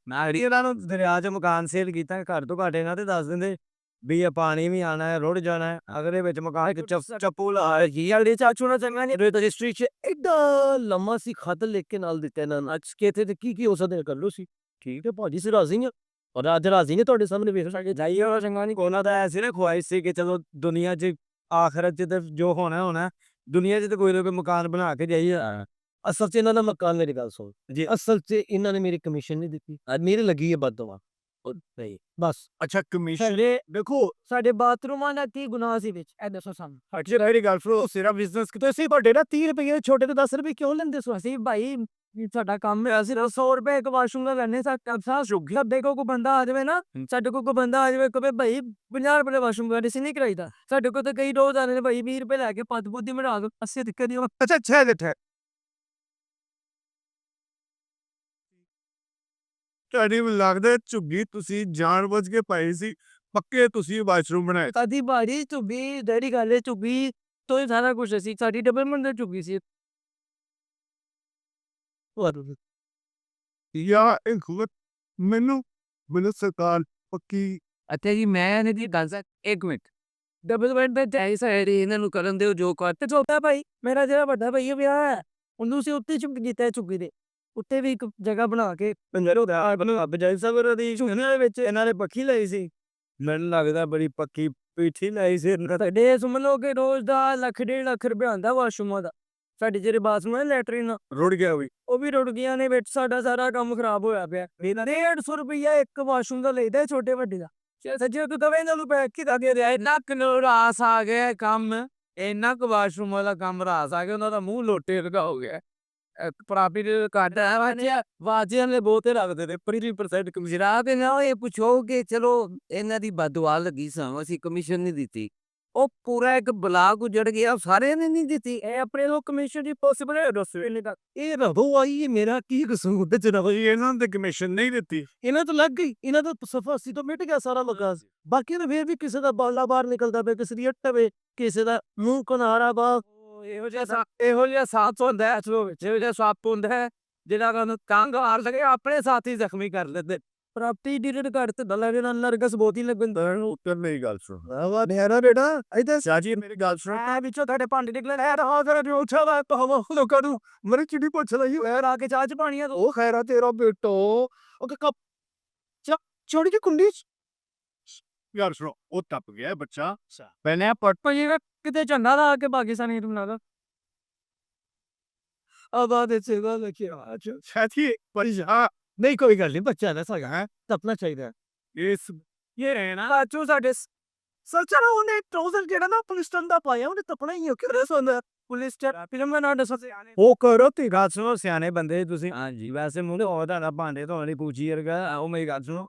Speaker 3: ਮੈਂ ਇਹਨਾਂ ਨੂੰ ਦਰਿਆ 'ਚ ਮਕਾਨ ਸੇਲ ਕੀਤਾ ਘਰ ਤੋਂ ਘੱਟ ਇਹਨਾਂ ਤੇ ਦੱਸ ਦਿੰਦੇ ਵੀ ਇਹ ਪਾਣੀ ਵੀ ਆਣਾ ਹੈ ਰੁੜ ਜਾਣਾ ਹੈ ਅਗਲੇ ਵਿੱਚ ਮਕਾਨ ਚੱਪੂ ਲਾ ਕੀ ਵਾਲੇ ਚਾਚੂ ਨਾਲ ਚੰਗਾ ਨਹੀਂ ਰਜਿਸਟਰੀ 'ਚ ਐਡਾ ਲੰਮਾ ਸੀ ਖਤ ਲਿਖ ਕੇ ਨਾਲ ਦਿੱਤੇ ਇਹਨਾਂ ਅੱਜ ਕਿਤੇ ਤੇ ਕੀ ਹੋ ਸਕਦਾ ਕਰ ਲੋ ਸੀ ਠੀਕ ਹੈ ਭਾਜੀ ਸੀ ਰਾਜ਼ੀ ਆ ਔਰ ਅੱਜ ਰਾਜ਼ੀ ਨੇ ਤੁਹਾਡੇ ਸਾਹਮਣੇ ਵੇਖ ਸਕਦੇ ਜਾਈਏ ਉਹ ਚੰਗਾ ਨਹੀਂ ਕੋਨਾ ਦਾ ਐਸੀ ਨਾ ਖੁਆਇਸ਼ ਸੀ ਕਿ ਚਲੋ ਦੁਨੀਆ 'ਚ ਆਖਰਤ 'ਚ ਤੇ ਜੋ ਹੋਣਾ ਦੁਨੀਆ 'ਚ ਤੇ ਕੋਈ ਨਾ ਕੋਈ ਮਕਾਨ ਬਣਾ ਕੇ ਜਾਈਏ ਅਸਲ 'ਚ ਇਹਨਾਂ ਦਾ ਮਕਾਨ ਮੇਰੀ ਗੱਲ ਸੁਣ ਜੀ ਅਸਲ 'ਚ ਇਹਨਾਂ ਨੇ ਮੇਰੀ ਕਮਿਸ਼ਨ ਨਹੀਂ ਦਿੱਤੀ ਮੇਰੀ ਲੱਗੀ ਹੈ ਬਦਦੁਆ ਨਹੀਂ ਬਸ
Speaker 1: ਅੱਛਾ ਕਮਿਸ਼ਨ
Speaker 3: ਸਾਡੇ ਦੇਖੋ ਸਾਡੇ ਬਾਥਰੂਮਾਂ ਦਾ ਕੀ ਗੁਨਾਹ ਸੀ ਵਿੱਚ ਇਹ ਦੱਸੋ ਸਾਨੂੰ
Speaker 1: ਅੱਛਾ ਰਾਈਟ ਗੱਲ ਫਰੋ ਸਿਰਾ ਬਿਜ਼ਨਸ
Speaker 3: ਕਿਤੇ ਅਸੀਂ ਵੱਡੇ ਨਾ 30 ਰੁਪਏ ਛੋਟੇ ਤੇ 10 ਰੁਪਏ ਕਿਉਂ ਲੈਂਦੇ ਸੋ ਅਸੀਂ ਭਾਈ ਸਾਡਾ ਕੰਮ ਹੈ ਅਸੀਂ 100 ਰੁਪਏ ਇੱਕ ਵਾਸ਼ਰੂਮ ਦਾ ਲੈਣੇ ਸਾਡਾ ਸ਼ੁਗਰ ਦੇਖੋ ਕੋਈ ਬੰਦਾ ਆ ਜਾਵੇ ਨਾ ਸਾਡੇ ਕੋਲ ਕੋਈ ਬੰਦਾ ਆ ਜਾਵੇ ਕਹੇ ਭਾਈ 50 ਰੁਪਏ ਵਾਸ਼ਰੂਮ ਦਾ ਅਸੀਂ ਨਹੀਂ ਕਰਾਈਦਾ ਸਾਡੇ ਕੋਲ ਤਾਂ ਕਈ ਰੋਜ਼ ਆਨੇ ਨੇ ਭਾਈ 20 ਰੁਪਏ ਲੈ ਕੇ ਪੱਤ ਬੁੱਧੀ ਬਣਾ ਦੋ ਅਸੀਂ ਦਿੱਕਤ ਨਹੀਂ
Speaker 1: ਅੱਛਾ ਦਿੱਤਾ ਤੁਹਾਡੀ ਲੱਗਦਾ ਝੁੱਗੀ ਤੁਸੀਂ ਜਾਣਬੁੱਝ ਕੇ ਪਾਈ ਸੀ ਪੱਕੇ ਤੁਸੀਂ ਵਾਸ਼ਰੂਮ ਬਣਾਏ
Speaker 3: ਕਦੀ ਬਾਰੀ ਝੁੱਗੀ ਡੈਡੀ ਗੱਲ ਝੁੱਗੀ ਤੋਂ ਹੀ ਸਾਰਾ ਕੁਝ ਸੀ ਸਾਡੀ ਡਬਲਮੈਂਟ ਦੀ ਝੁੱਗੀ ਸੀ
Speaker 1: ਯਾ ਇਹ ਖੁਦ ਮੈਨੂੰ ਸਰਕਾਰ ਪੱਕੀ
Speaker 6: ਅੱਛਾ ਜੀ ਮੈਂ ਇਹਨਾਂ ਦੀ ਗੱਲ ਇੱਕ ਮਿੰਟ
Speaker 3: ਡਬਲਮੈਂਟ ਦੇ ਜਾਈ ਸਾਰੇ
Speaker 6: ਇਹਨਾਂ ਨੂੰ ਕਰਨ ਦਿਓ ਜੋ ਕਰ
Speaker 3: ਤੇ ਛੋਟਾ ਭਾਈ ਮੇਰਾ ਜਿਹੜਾ ਵੱਡਾ ਭਾਈ ਵਿਆਹ ਹੈ ਉਹਨੂੰ ਸੀ ਉੱਤੇ ਚੁੱਕ ਕੀਤਾ ਝੁੱਗੀ ਦੇ
Speaker 2: ਉੱਤੇ ਵੀ ਇੱਕ ਜਗ੍ਹਾ ਬਣਾ ਕੇ ਪੰਜਰ ਹੋ ਗਿਆ ਬਜਾਈ ਸਬਰ ਦੀ ਝੁੰਗੀਆਂ ਦੇ ਵਿੱਚ ਇਹਨਾਂ ਨੇ ਪੱਖੀ ਲਈ ਸੀ।
Speaker 3: ਮੈਨੂੰ ਲੱਗਦਾ ਬੜੀ ਪੱਕੀ ਪੀਠੀ ਲਾਈ ਸੀ
Speaker 2: ਸਾਡੇ ਸਮਝ ਲਓ ਕਿ ਰੋਜ਼ ਦਾ 1.5 ਲੱਖ ਰੁਪਇਆ ਆਉਂਦਾ ਵਾਸ਼ਰੂਮਾਂ ਦਾ। ਸਾਡੇ ਜਿਹੜੇ ਬਾਥਰੂਮ ਹੈ ਲੈਟਰੀਨ
Speaker 1: ਰੁੜ ਗਿਆ ਵੀ।
Speaker 2: ਉਹ ਵੀ ਰੁੜ ਗਈਆਂ ਨੇ ਵਿੱਚ ਸਾਡਾ ਸਾਰਾ ਕੰਮ ਖਰਾਬ ਹੋਇਆ ਪਿਆ। 150 ਰੁਪਈਆ ਇੱਕ ਵਾਸ਼ਰੂਮ ਦਾ ਲਈਦਾ ਛੋਟੇ ਵੱਡੇ ਦਾ। ਸੱਜੇ ਤੂੰ ਦਵੇ ਇਹਨਾਂ ਨੂੰ ਪੈਕ ਕੀਤਾ ਦੇ ਰਿਹਾ
Speaker 3: ਇੰਨਾ ਕੁ ਰਾਸ ਆ ਗਿਆ ਕੰਮ, ਇੰਨਾ ਕੁ ਵਾਸ਼ਰੂਮ ਵਾਲਾ ਕੰਮ ਰਾਸ ਆ ਗਿਆ, ਉਹਨਾਂ ਦਾ ਮੂੰਹ ਲੋਟੇ ਵਰਗਾ ਹੋ ਗਿਆ। ਪ੍ਰਾਪਰਟੀ ਘੱਟ ਹੈ ਵਾਜਿਆਂ ਨੇ ਬਹੁਤੇ ਰੱਖਦੇ ਨੇ 30% ਕਮਿਸ਼ਨ।
Speaker 6: ਜਨਾਬ ਇਹਨਾਂ ਇਹ ਪੁੱਛੋ ਕਿ ਚਲੋ ਇਹਨਾਂ ਦੀ ਬਦਦੁਆ ਲੱਗੀ ਸਾਨੂੰ, ਅਸੀਂ ਕਮਿਸ਼ਨ ਨਹੀਂ ਦਿੱਤੀ। ਉਹ ਪੂਰਾ ਇੱਕ ਬਲਾਕ ਉਜੜ ਗਿਆ, ਸਾਰਿਆਂ ਨੇ ਨਹੀਂ ਦਿੱਤੀ।
Speaker 2: ਇਹ ਆਪਣੇ ਲੋਕ ਕਮਿਸ਼ਨ ਦੀ ਪੋਸੀਬਲ ਹੈ ਦੱਸੋ ਇਹਨੇ ਤੱਕ
Speaker 3: ਇਹ ਰਦੋ ਆਈ ਮੇਰਾ ਕੀ ਕਸੂਰ ਤੇ ਜਨਾਬ
Speaker 1: ਇਹਨਾਂ ਨੇ ਕਮਿਸ਼ਨ ਨਹੀਂ ਦਿੱਤੀ।
Speaker 2: ਇਹਨਾਂ ਤੋਂ ਲੱਗ ਗਈ, ਇਹਨਾਂ ਦਾ ਸਫਾ ਸੀ ਤੋਂ ਮਿਟ ਗਿਆ ਸਾਰਾ ਲੱਗਾ ਸੀ। ਬਾਕੀ ਤਾਂ ਫੇਰ ਵੀ ਕਿਸੇ ਦਾ ਬਾਲਾ ਬਾਹਰ ਨਿਕਲਦਾ ਪਿਆ, ਕਿਸੇ ਦੀ ਅੱਟ ਵੇ, ਕਿਸੇ ਦਾ ਮੂੰਹ ਕਨਾਰਾ ਬਾ
Speaker 3: ਇਹੋ ਜਿਹਾ ਸਾਥ ਹੁੰਦਾ ਹੈ ਅਸਲੋਂ ਵਿੱਚ, ਇਹੋ ਜਿਹਾ ਸੱਪ ਹੁੰਦਾ ਹੈ ਜਿਹੜਾ ਨੂੰ ਕੰਗ ਹਾਰ ਲਗੇ ਆਪਣੇ ਸਾਥੀ ਜ਼ਖਮੀ ਕਰ ਲੈਂਦੇ।
Speaker 2: ਪ੍ਰਾਪਤੀ ਡਿਰਡ ਘੱਟ ਤੇ ਦਲਾ ਦੇ ਨਾਲ ਨਰਗਸ ਬਹੁਤ ਹੀ ਲੱਗਦਾ।
Speaker 1: ਉੱਤਰ ਮੇਰੀ ਗੱਲ ਸੁਣ।
Speaker 2: ਵਾਹ ਮੇਰਾ ਬੇਟਾ ਇਧਰ
Speaker 1: ਸਾਜੀ ਮੇਰੀ ਗੱਲ ਸੁਣ।
Speaker 2: ਆ ਵਿੱਚੋਂ ਤੁਹਾਡੇ ਭਾਂਡੇ ਨਿਕਲੇ ਨਾ ਰਹਾ ਜਰਾ ਜੋ ਉਛਾਲਾ ਕਹਵਾ ਲੋਕਾਂ ਨੂੰ ਮਰੇ ਚਿੜੀ ਪੁੱਛ ਲਈ ਯਾਰ ਆ ਕੇ ਚਾਹ ਚ ਪਾਣੀਆਂ ਉਹ ਖੈਰਾ ਤੇਰਾ ਬੇਟੋ ਉਹ ਕੱਪ ਛੋੜੀ ਜੀ ਕੁੰਡੀ
Speaker 1: ਯਾਰ ਸੁਣੋ, ਉਹ ਟੱਪ ਗਿਆ ਬੱਚਾ।
Speaker 2: ਪਹਿਲੇ ਪਟ ਪਈ ਕਿਤੇ ਝੰਡਾ ਲਾ ਕੇ ਪਾਕਿਸਤਾਨੀ ਨੂੰ ਬਣਾ ਆਬਾਦ ਇੱਥੇ ਗੱਲ ਲਿਖਿਆ
Speaker 1: ਸਾਥੀ ਪਰਿਸ਼ਾ
Speaker 2: ਨਹੀਂ ਕੋਈ ਗੱਲ ਨਹੀਂ, ਬੱਚਾ ਨਾ ਸਗਾ ਹੈ ਤਪਣਾ ਚਾਹੀਦਾ।
Speaker 1: ਇਸ
Speaker 2: ਇਹ ਰਹਿ ਨਾ ਬਾਚੂ ਸਾਡੇ ਸੱਚਾ ਉਹਨੇ ਟਰਾਊਜ਼ਰ ਜਿਹੜਾ ਨਾ ਪੁਲਿਸਟਨ ਦਾ ਪਾਇਆ ਉਹਨੇ ਤਪਣਾ ਹੀ ਕਿਉਂ ਰਸ ਹੁੰਦਾ ਪੁਲਿਸਟਰ ਫਿਲਮ ਦਾ ਨਾਮ ਦੱਸੋ ਸਿਆਣੇ
Speaker 3: ਉਹ ਕਰੋ ਤੇ ਗੱਲ ਸੁਣੋ ਸਿਆਣੇ ਬੰਦੇ ਤੁਸੀਂ।
Speaker 6: ਹਾਂਜੀ
Speaker 3: ਵੈਸੇ ਮੂੰਹ ਤੇ ਉਹਦਾ ਨਾ ਭਾਂਡੇ ਧੋਣ ਦੀ ਪੂਛੀ ਵਰਗਾ। ਉਹ ਮੇਰੀ ਗੱਲ ਸੁਣੋ,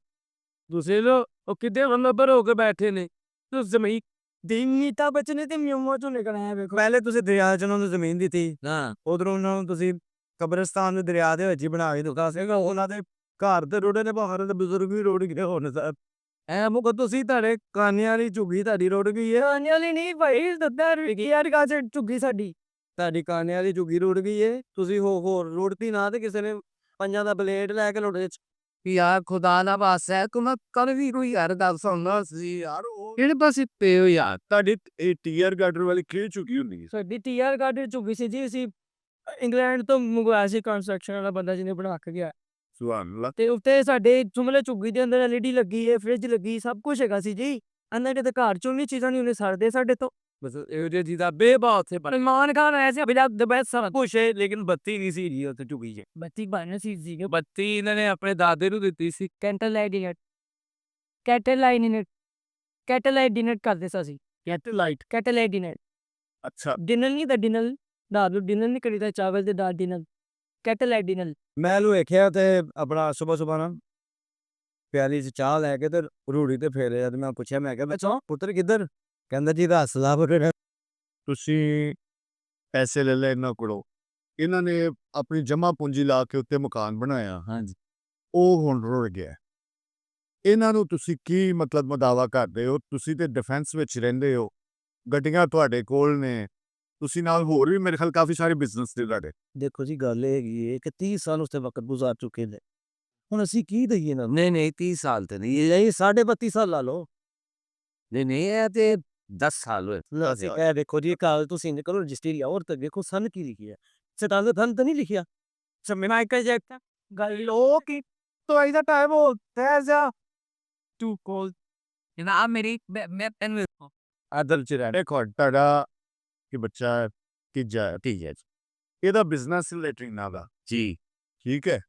Speaker 3: ਤੁਸੀਂ ਲੋ ਉਹ ਕਿੱਡੇ ਬੰਦਰ ਹੋ ਕੇ ਬੈਠੇ ਨੇ ਤੁਸੀਂ ਜ਼ਮੀਨ
Speaker 2: ਦੀਨੀਤਾ ਬਚਨੇ ਤੇ ਮਿਉਮੋ ਚੋਂ ਨਿਕਲਿਆ ਵੇਖੋ।
Speaker 3: ਪਹਿਲੇ ਤੁਸੀਂ ਦਰਿਆ 'ਚ ਉਹਨਾਂ ਨੂੰ ਜ਼ਮੀਨ ਦਿੱਤੀ,
Speaker 6: ਹਾਂ
Speaker 3: ਉਧਰੋਂ ਉਹਨਾਂ ਨੂੰ ਤੁਸੀਂ ਕਬਰਸਤਾਨ ਨੂੰ ਦਰਿਆ ਦੇ ਵਿੱਚ ਹੀ ਬਣਾ ਕੇ ਦਿੱਤਾ ਸੀਗਾ। ਉਹਨਾਂ ਦੇ ਘਰ ਤੇ ਰੋੜੇ ਨੇ, ਬਾਹਰ ਦੇ ਬਜ਼ੁਰਗ ਵੀ ਰੋੜ ਗਏ ਹੁਣ ਸਾਹਿਬ। ਐ ਮੁਕ ਤੁਸੀਂ ਤੁਹਾਡੇ ਕਾਨਿਆਂ ਵਾਲੀ ਝੁੱਗੀ ਤੁਹਾਡੀ ਰੋੜ ਗਈ ਹੈ।
Speaker 2: ਕਾਨੇ ਵਾਲੀ ਨਹੀਂ ਭਾਈ ਦੱਦਰ ਯਾਰ ਕਾਜ ਝੁੱਗੀ ਸਾਡੀ
Speaker 3: ਤੁਹਾਡੀ ਕਾਨਿਆਂ ਵਾਲੀ ਝੁੱਗੀ ਰੋੜ ਗਈ ਹੈ। ਤੁਸੀਂ ਹੋਰ ਰੋੜਤੀ ਨਾ ਤੇ ਕਿਸੇ ਨੇ ਪੰਜਾਂ ਦਾ ਬਲੇਡ ਲੈ ਕੇ ਲੋੜੇ 'ਚ।
Speaker 6: ਯਾਰ ਖੁਦਾ ਨਾ ਵਾਸਾ ਤੁਮ ਕੱਲ ਵੀ ਕੋਈ ਯਾਰ ਗੱਲ ਸੁਣਨਾ
Speaker 1: ਸੀ ਯਾਰ। ਉਹ
Speaker 6: ਕਿਹੜੇ ਪਾਸੇ ਪਏ ਹੋ ਯਾਰ।
Speaker 1: ਤੁਹਾਡੀ ਇਹ ਟੀਅਰ ਗਾਰਡਰ ਵਾਲੀ ਕੀ ਚੁੱਕੀ ਹੁੰਦੀ ਹੈ?
Speaker 2: ਸਾਡੀ ਟੀਆਰ ਗਾਰਡ ਝੁੱਗੀ ਸੀ ਜੀ। ਅਸੀਂ ਇੰਗਲੈਂਡ ਤੋਂ ਮੰਗਵਾਇਆ ਸੀ ਕੰਸਟਰਕਸ਼ਨ ਵਾਲਾ ਬੰਦਾ ਜਿਹਨੇ ਬਣਾ ਕੇ ਗਿਆ।
Speaker 1: ਸੁਭਾਨ ਅੱਲਾਹ।
Speaker 2: ਤੇ ਉੱਤੇ ਸਾਡੇ ਚੁੰਮਲੇ ਝੁੱਗੀ ਦੇ ਅੰਦਰ LED ਲੱਗੀ ਹੈ, ਫ੍ਰਿਜ ਲੱਗੀ, ਸਭ ਕੁਝ ਹੈਗਾ ਸੀ ਜੀ। ਅੰਦਰ ਦੇ ਘਰ ਚੋਂ ਨਹੀਂ ਚੀਜ਼ਾਂ ਨਹੀਂ ਉਹਨੇ ਸੜਦੇ ਸਾਡੇ ਤੋਂ।
Speaker 3: ਬਸ ਇਹੋ ਜਿਹੀ ਚੀਜ਼ ਦਾ ਬੇਬਾ ਉੱਥੇ ਪਰ
Speaker 2: ਸਲਮਾਨ ਖਾਨ ਆਇਆ ਸੀ ਅਭਿਲਾਪ ਦ ਬੈਸਟ ਸਭ
Speaker 3: ਕੁਛ ਹੈ, ਲੇਕਿਨ ਬੱਤੀ ਨਹੀਂ ਸੀ ਜੀ ਉੱਥੇ ਝੁੱਗੀ 'ਚ।
Speaker 2: ਬੱਤੀ ਬਣ ਸੀ ਜੀ
Speaker 3: ਬੱਤੀ ਇਹਨਾਂ ਨੇ ਆਪਣੇ ਦਾਦੇ ਨੂੰ ਦਿੱਤੀ ਸੀ।
Speaker 2: ਕੈਂਟਲ ਲਾਈਟ ਕੈਟਲ ਲਾਈਟ ਡਿਨਰ ਕਰਦੇ ਸਾਂ ਅਸੀਂ।
Speaker 1: ਕੈਟਲਾਈਟ।
Speaker 2: ਕੈਟਲ ਲਾਈਟ ਡਿਨਰ
Speaker 1: ਅੱਛਾ
Speaker 2: ਡਿਨਰ ਨਹੀਂ ਤਾਂ ਡਿਨਰ ਦਾਲ ਡਿਨਰ ਨਹੀਂ ਕਰੀਦਾ, ਚਾਵਲ ਦੇ ਦਾਲ ਡਿਨਰ ਕੈਟਲ ਲਾਈਟ ਡਿਨਰ।
Speaker 3: ਮੈਂ ਲੋ ਵੇਖਿਆ ਤੇ ਆਪਣਾ ਸੁਬਹ ਨਾ ਪਿਆਲੀ 'ਚ ਚਾਹ ਲੈ ਕੇ ਤੇ ਰੂੜੀ ਤੇ ਫੇਰਿਆ ਤੇ ਮੈਂ ਪੁੱਛਿਆ, ਮੈਂ ਕਿਹਾ ਬੱਚਾ ਪੁੱਤਰ ਕਿੱਧਰ? ਕਹਿੰਦਾ ਜੀ ਹੱਸਦਾ ਫਿਰ।
Speaker 1: ਤੁਸੀਂ ਪੈਸੇ ਲੈ ਲੈ ਇਹਨਾਂ ਕੋਲੋਂ। ਇਹਨਾਂ ਨੇ ਆਪਣੀ ਜਮ੍ਹਾਂ ਪੂੰਜੀ ਲਾ ਕੇ ਉੱਤੇ ਮਕਾਨ ਬਣਾਇਆ,
Speaker 6: ਹਾਂਜੀ
Speaker 1: ਉਹ ਹੁਣ ਰੁੜ ਗਿਆ। ਇਹਨਾਂ ਨੂੰ ਤੁਸੀਂ ਕੀ ਮਤਲਬ ਦਾਅਵਾ ਕਰਦੇ ਹੋ? ਤੁਸੀਂ ਤੇ ਡਿਫੈਂਸ ਵਿੱਚ ਰਹਿੰਦੇ ਹੋ, ਗੱਡੀਆਂ ਤੁਹਾਡੇ ਕੋਲ ਨੇ, ਤੁਸੀਂ ਨਾਲ ਹੋਰ ਵੀ ਮੇਰੇ ਖਿਆਲ ਕਾਫੀ ਸਾਰੇ ਬਿਜ਼ਨਸ ਨੇ ਤੁਹਾਡੇ।
Speaker 3: ਦੇਖੋ ਜੀ ਗੱਲ ਇਹ ਹੈਗੀ ਹੈ ਕਿ 30 ਸਾਲ ਉਸਤੇ ਵਕਤ ਗੁਜ਼ਾਰ ਚੁੱਕੇ ਨੇ। ਹੁਣ ਅਸੀਂ ਕੀ ਦਈਏ ਇਹਨਾਂ ਨੂੰ?
Speaker 6: ਨਹੀਂ 30 ਸਾਲ ਤੇ ਨਹੀਂ,
Speaker 3: ਇਹ 32.5 ਸਾਲ ਲਾ ਲਓ।
Speaker 6: ਨਹੀਂ ਇਹ ਤੇ 10 ਸਾਲ ਹੋਏ।
Speaker 3: ਇਹ ਦੇਖੋ ਜੀ, ਕਾਗਜ਼ ਤੁਸੀਂ ਇੰਜ ਕਰੋ ਰਜਿਸਟਰੀ ਔਰ ਤੇ ਦੇਖੋ ਸਨ ਕੀ ਲਿਖਿਆ। ਸਤਾਨ ਧਨ ਤਾਂ ਨਹੀਂ ਲਿਖਿਆ।
Speaker 2: ਸਮੇਂ ਮਾਈਕਲ ਜੈਕਸਨ ਗੱਲ ਉਹ ਕੀ ਤੋਂ ਇਹਦਾ ਟਾਈਮ ਹੋ ਤੈਜ਼ਾ ਟੂ ਕੋਲ
Speaker 6: ਨਾ ਮੇਰੀ ਮੈਂ ਤੈਨੂੰ
Speaker 1: ਆਦਲ ਚ ਰਹਿ ਦੇਖੋ ਤੁਹਾਡਾ ਕਿ ਬੱਚਾ ਤੀਜਾ ਹੈ। ਇਹਦਾ ਬਿਜ਼ਨਸ ਲੈਟਰਿੰਗਾਂ ਦਾ
Speaker 6: ਜੀ
Speaker 1: ਠੀਕ ਹੈ।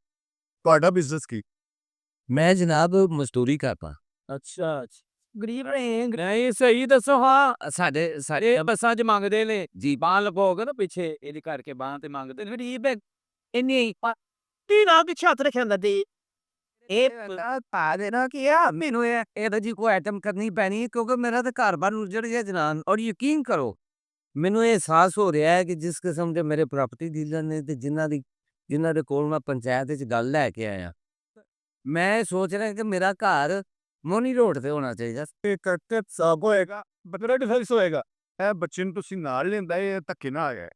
Speaker 1: ਤੁਹਾਡਾ ਬਿਜ਼ਨਸ ਕੀ?
Speaker 6: ਮੈਂ ਜਨਾਬ ਮਜ਼ਦੂਰੀ ਕਰਦਾ।
Speaker 3: ਅੱਛਾ
Speaker 2: ਗਰੀਬ ਰਹੇ
Speaker 3: ਨਹੀਂ ਸਹੀ ਦੱਸੋ। ਹਾਂ
Speaker 6: ਸਾਡੇ
Speaker 3: ਇਹ ਬੱਸਾਂ 'ਚ ਮੰਗਦੇ ਨੇ
Speaker 6: ਜੀ
Speaker 3: ਬਾਂਹ ਲਗਾਓਗੇ ਨਾ ਪਿੱਛੇ, ਇਹਦੇ ਕਰਕੇ ਬਾਂਹ ਤੇ ਮੰਗਦੇ ਨੇ।
Speaker 2: ਗਰੀਬ ਹੈ ਇੰਨੀ ਤੀ ਨਾ ਕਿ ਛੱਤ ਰੱਖਿਆ ਹੁੰਦਾ ਦੀ
Speaker 6: ਇਹ ਪਾ ਦੇਣਾ ਕਿ ਆ ਮੈਨੂੰ ਇਹਦਾ ਜੀ ਕੋਈ ਆਈਟਮ ਕਰਨੀ ਪੈਣੀ ਹੈ, ਕਿਉਂਕਿ ਮੇਰਾ ਤਾਂ ਘਰ-ਬਾਰ ਉਜੜ ਗਿਆ ਜਨਾਨ। ਔਰ ਯਕੀਨ ਕਰੋ ਮੈਨੂੰ ਇਹ ਅਹਿਸਾਸ ਹੋ ਰਿਹਾ ਹੈ ਕਿ ਜਿਸ ਕਿਸਮ ਦੇ ਮੇਰੇ ਪ੍ਰਾਪਰਟੀ ਡੀਲਰ ਨੇ ਤੇ ਜਿਨ੍ਹਾਂ ਦੇ ਕੋਲ ਮੈਂ ਪੰਚਾਇਤ ਵਿੱਚ ਗੱਲ ਲੈ ਕੇ ਆਇਆ, ਮੈਂ ਸੋਚ ਰਿਹਾ ਕਿ ਮੇਰਾ ਘਰ ਮੋਨੀ ਰੋਡ ਤੇ ਹੋਣਾ ਚਾਹੀਦਾ।
Speaker 1: ਇਹ ਕੱਟ ਸਾਬ ਹੋਏਗਾ, ਬਤਰਾ ਡਿਫੈਂਸ ਹੋਏਗਾ। ਇਹ ਬੱਚੇ ਨੂੰ ਤੁਸੀਂ ਨਾਲ ਲੈਂਦਾ, ਇਹ ਧੱਕੇ ਨਾ ਆ ਗਿਆ।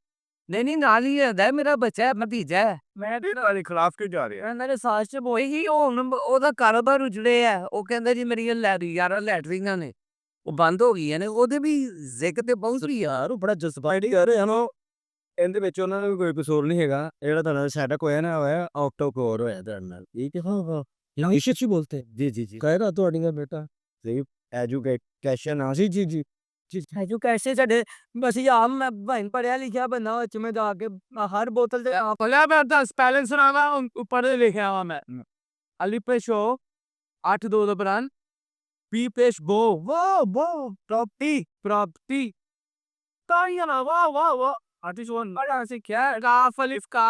Speaker 6: ਨਹੀਂ ਨਾਲ ਹੀ ਰਹਿੰਦਾ ਮੇਰਾ ਬੱਚਾ ਹੈ, ਭਤੀਜਾ ਹੈ।
Speaker 1: ਮੈਂ ਤੇ ਤੁਹਾਡੇ ਖਿਲਾਫ ਕਿਉਂ ਜਾ ਰਿਹਾ?
Speaker 6: ਇਹਨਾਂ ਦੇ ਸਾਥ ਚ ਬੋਈ ਹੀ ਉਹਦਾ ਕਾਰੋਬਾਰ ਉਜੜੇ ਆ। ਉਹ ਕਹਿੰਦਾ ਜੀ ਮੇਰੀਆਂ ਲੈਟਰਿੰਗਾਂ ਨੇ ਉਹ ਬੰਦ ਹੋ ਗਈਆਂ ਨੇ। ਉਹਦੇ ਵੀ ਜ਼ਿਕ ਤੇ ਬਹੁਤ
Speaker 3: ਯਾਰ ਉਹ ਬੜਾ ਜਜ਼ਬਾਤੀ ਕਰ ਰਿਹਾ ਨਾ। ਇਹਦੇ ਵਿੱਚ ਉਹਨਾਂ ਦਾ ਵੀ ਕੋਈ ਕਸੂਰ ਨਹੀਂ ਹੈਗਾ। ਜਿਹੜਾ ਤੁਹਾਡਾ ਸੈਟਅਪ ਹੋਇਆ ਨਾ ਹੋਇਆ ਆਕਟੋਕੋਰ ਹੋਇਆ ਤੁਹਾਡੇ ਨਾਲ। ਠੀਕ ਹੈ। ਹਾਂ
Speaker 2: ਇੰਗਲਿਸ਼ ਚ ਬੋਲਤੇ
Speaker 3: ਜੀ।
Speaker 2: ਕਹੇਗਾ ਤੁਹਾਡੀ ਬੇਟਾ
Speaker 3: ਸਹੀ ਐਜੂਕੇਸ਼ਨ ਆ ਜੀ।
Speaker 2: ਐਜੂਕੇਸ਼ਨ ਸਾਡੇ ਅਸੀਂ ਆਮ ਮੈਂ ਭਾਈ ਪੜਿਆ ਲਿਖਿਆ ਬੰਦਾ ਉਹ ਚ ਮੈਂ ਜਾ ਕੇ ਹਰ ਬੋਤਲ ਤੇ
Speaker 3: ਭਲਾ ਮੈਂ ਤਾਂ ਸਪੈਲਿੰਗ ਸੁਣਾਵਾ ਉੱਪਰ ਲਿਖਿਆ ਵਾ ਮੈਂ ਅਲੀ ਪੇਸ਼ੋ 8 2 ਦਾ ਬਰਾਨ ਪੀ ਪੇਸ਼ ਬੋ ਵਾਹ ਪ੍ਰਾਪਤੀ ਕਾਇਆ ਨਾ ਵਾਹ ਆਰਟਿਸਟ वन बड़ा से क्या काफ अलिफ का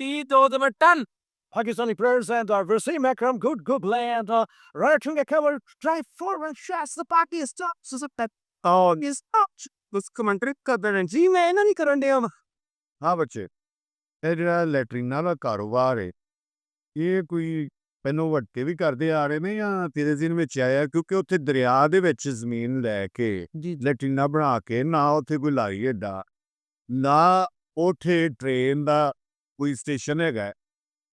Speaker 3: T 2 the ton
Speaker 2: Pakistani president Wasim Akram good land writing a cover drive forward shots the Pakistan so that is up
Speaker 3: ਉਸ ਕਮੈਂਟਰੀ ਕਰਦੇ ਜੀ ਮੈਂ ਇਹਨਾਂ ਨਹੀਂ ਕਰਨ ਡਿਆ
Speaker 1: ਹਾਂ ਬੱਚੇ, ਇਹ ਜਿਹੜਾ ਲੈਟਰੀਨਾਂ ਦਾ ਕਾਰੋਬਾਰ ਹੈ ਇਹ ਕੋਈ ਪਹਿਲੋਂ ਵੱਡੇ ਵੀ ਕਰਦੇ ਆ ਰਹੇ ਨੇ ਜਾਂ ਤੇਰੇ ਦਿਨ ਵਿੱਚ ਆਇਆ? ਕਿਉਂਕਿ ਉੱਥੇ ਦਰਿਆ ਦੇ ਵਿੱਚ ਜ਼ਮੀਨ ਲੈ ਕੇ
Speaker 2: ਜੀ
Speaker 1: ਲੈਟਰੀਨਾਂ ਬਣਾ ਕੇ ਨਾ ਉੱਥੇ ਕੋਈ ਲਾਈ ਏਡਾ ਨਾ ਉੱਥੇ ਟ੍ਰੇਨ ਦਾ ਕੋਈ ਸਟੇਸ਼ਨ ਹੈਗਾ ਹੈ,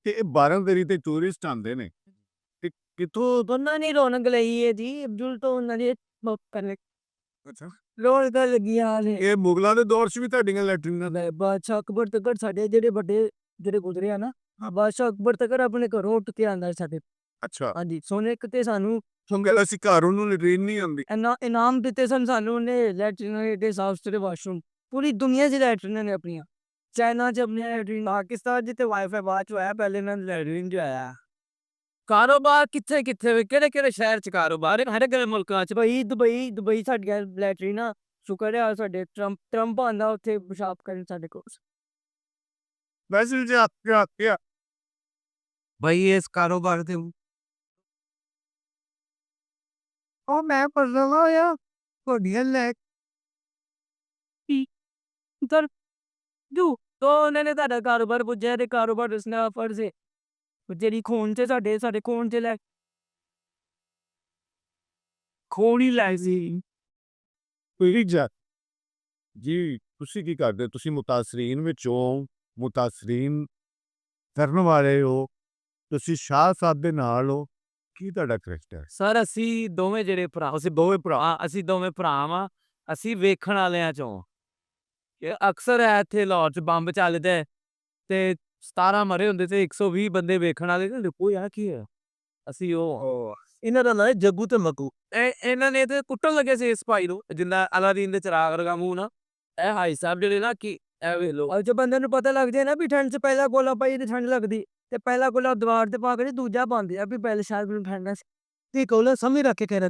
Speaker 1: ਤੇ ਇਹ 12 ਦਰੀ ਤੇ ਟੂਰਿਸਟ ਆਉਂਦੇ ਨੇ ਤੇ ਕਿੱਥੋਂ
Speaker 2: ਦੋਨਾਂ ਨੇ ਰੌਣਕ ਲਈ ਹੈ ਜੀ ਅਬਦੁਲ ਤੋਂ ਉਹਨਾਂ ਦੇ ਕਰਨੇ
Speaker 1: ਅੱਛਾ
Speaker 2: ਰੌਣਕ ਲੱਗੀਆਂ ਨੇ
Speaker 1: ਇਹ ਮੁਗਲਾਂ ਦੇ ਦੌਰ 'ਚ ਵੀ ਤੁਹਾਡੀਆਂ ਲੈਟਰੀਨਾਂ
Speaker 2: ਬਾਦਸ਼ਾਹ ਅਕਬਰ ਤੱਕ ਸਾਡੇ ਜਿਹੜੇ ਵੱਡੇ ਜਿਹੜੇ ਗੁਜ਼ਰੇ ਆ ਨਾ ਬਾਦਸ਼ਾਹ ਅਕਬਰ ਤੱਕ ਆਪਣੇ ਘਰੋਂ ਉੱਠ ਕੇ ਆਂਦਾ ਸਾਡੇ
Speaker 1: ਅੱਛਾ
Speaker 2: ਹਾਂਜੀ ਸੋਨੇ ਕਿਤੇ ਸਾਨੂੰ
Speaker 1: ਸੰਗਲ ਅਸੀਂ ਘਰ ਉਹਨੂੰ ਲੈਟਰੀਨ ਨਹੀਂ ਆਉਂਦੀ
Speaker 2: ਇਨਾਮ ਦਿੱਤੇ ਸਨ ਸਾਨੂੰ ਉਹਨੇ ਲੈਟਰੀਨ ਦੇ ਸਾਫ ਸੁਥਰੇ ਵਾਸ਼ਰੂਮ ਪੂਰੀ ਦੁਨੀਆ 'ਚ ਲੈਟਰੀਨਾਂ ਨੇ ਆਪਣੀਆਂ ਚਾਈਨਾ 'ਚ ਆਪਣੀਆਂ ਲੈਟਰੀਨ ਪਾਕਿਸਤਾਨ 'ਚ ਤੇ ਵਾਈਫਾਈ ਬਾਅਦ 'ਚ ਆਇਆ ਪਹਿਲੇ ਨਾਲ ਲੈਟਰੀਨ 'ਚ ਆਇਆ
Speaker 3: ਕਾਰੋਬਾਰ ਕਿੱਥੇ ਕਿਹੜੇ ਸ਼ਹਿਰ ਚ ਕਾਰੋਬਾਰ ਹਰ ਇੱਕ ਮੁਲਕਾਂ ਚ
Speaker 2: ਦੁਬਈ ਸਾਡੀਆਂ ਲੈਟਰੀਨਾਂ ਸ਼ੁਕਰ ਹੈ ਸਾਡੇ ਟਰੰਪ ਆਂਦਾ ਉੱਥੇ ਪਿਸ਼ਾਬ ਕਰਨ ਸਾਡੇ ਕੋਲ
Speaker 1: ਵੈਸੇ ਜੇ ਆਪਿਆ
Speaker 3: ਬਈ ਇਸ ਕਾਰੋਬਾਰ ਤੇ
Speaker 2: ਉਹ ਮੈਂ ਪੜਨਾ ਆ ਕੋਡੀਆਂ ਲੈ ਉਧਰ ਦੂ ਤੋਂ ਉਹਨਾਂ ਨੇ ਤੁਹਾਡਾ ਕਾਰੋਬਾਰ ਪੁੱਜਿਆ ਤੇ ਕਾਰੋਬਾਰ ਉਸਨੇ ਫਰਜ਼ ਹੈ ਜਿਹੜੀ ਖੂਨ ਚ ਸਾਡੇ ਖੂਨ ਚ ਲੈ
Speaker 3: ਖੋਣੀ ਲੈ ਸੀ
Speaker 1: ਕੋਈ ਜੀ ਤੁਸੀਂ ਕੀ ਕਰਦੇ? ਤੁਸੀਂ ਮੁਤਾਸਰੀਨ ਵਿੱਚੋਂ ਮੁਤਾਸਰੀਨ ਕਰਨ ਵਾਲੇ ਹੋ, ਤੁਸੀਂ ਸ਼ਾਹ ਸਾਹਿਬ ਦੇ ਨਾਲ ਹੋ, ਕੀ ਤੁਹਾਡਾ ਕਰੈਕਟਰ?
Speaker 3: ਸਰ ਅਸੀਂ ਦੋਵੇਂ ਜਿਹੜੇ ਭਰਾ ਅਸੀਂ ਦੋਵੇਂ ਭਰਾ ਵਾਂ ਅਸੀਂ ਵੇਖਣ ਵਾਲਿਆਂ ਚੋਂ ਕਿ ਅਕਸਰ ਇੱਥੇ ਲਾਹੌਰ ਚ ਬੰਬ ਚੱਲਦੇ ਤੇ 17 ਮਰੇ ਹੁੰਦੇ ਤੇ 120 ਬੰਦੇ ਵੇਖਣ ਵਾਲੇ ਤੇ ਦੇਖੋ ਯਾਰ ਕੀ ਹੈ ਅਸੀਂ ਉਹ
Speaker 2: ਇਹਨਾਂ ਦਾ ਨਾਂ ਜੱਗੂ ਤੇ ਮੱਗੂ
Speaker 3: ਇਹਨਾਂ ਨੇ ਤੇ ਕੁੱਟਣ ਲੱਗੇ ਸੀ ਇਸ ਭਾਈ ਨੂੰ ਜਿੰਦਾ ਅਲਾਦੀਨ ਦੇ ਚਿਰਾਗ ਵਰਗਾ ਮੂੰਹ ਨਾ ਇਹ ਹਾਈ ਸਾਹਿਬ ਜਿਹੜੇ ਨਾ ਕਿ ਇਹ ਵੇਖ ਲੋ
Speaker 2: ਅੱਜ ਬੰਦੇ ਨੂੰ ਪਤਾ ਲੱਗ ਜਾਏ ਨਾ ਵੀ ਠੰਡ 'ਚ ਪਹਿਲਾ ਗੋਲਾ ਪਾਈ ਤੇ ਠੰਡ ਲੱਗਦੀ ਤੇ ਪਹਿਲਾ ਗੋਲਾ ਦੀਵਾਰ ਤੇ ਪਾ ਕੇ ਦੂਜਾ ਪਾਉਂਦੇ ਆ ਵੀ ਪਹਿਲੇ ਸ਼ਾਇਦ ਮੈਨੂੰ ਠੰਡ ਤੇ ਗੋਲਾ ਸਾਹਮਣੇ ਰੱਖ ਕੇ ਕਹਿ ਰਿਹਾ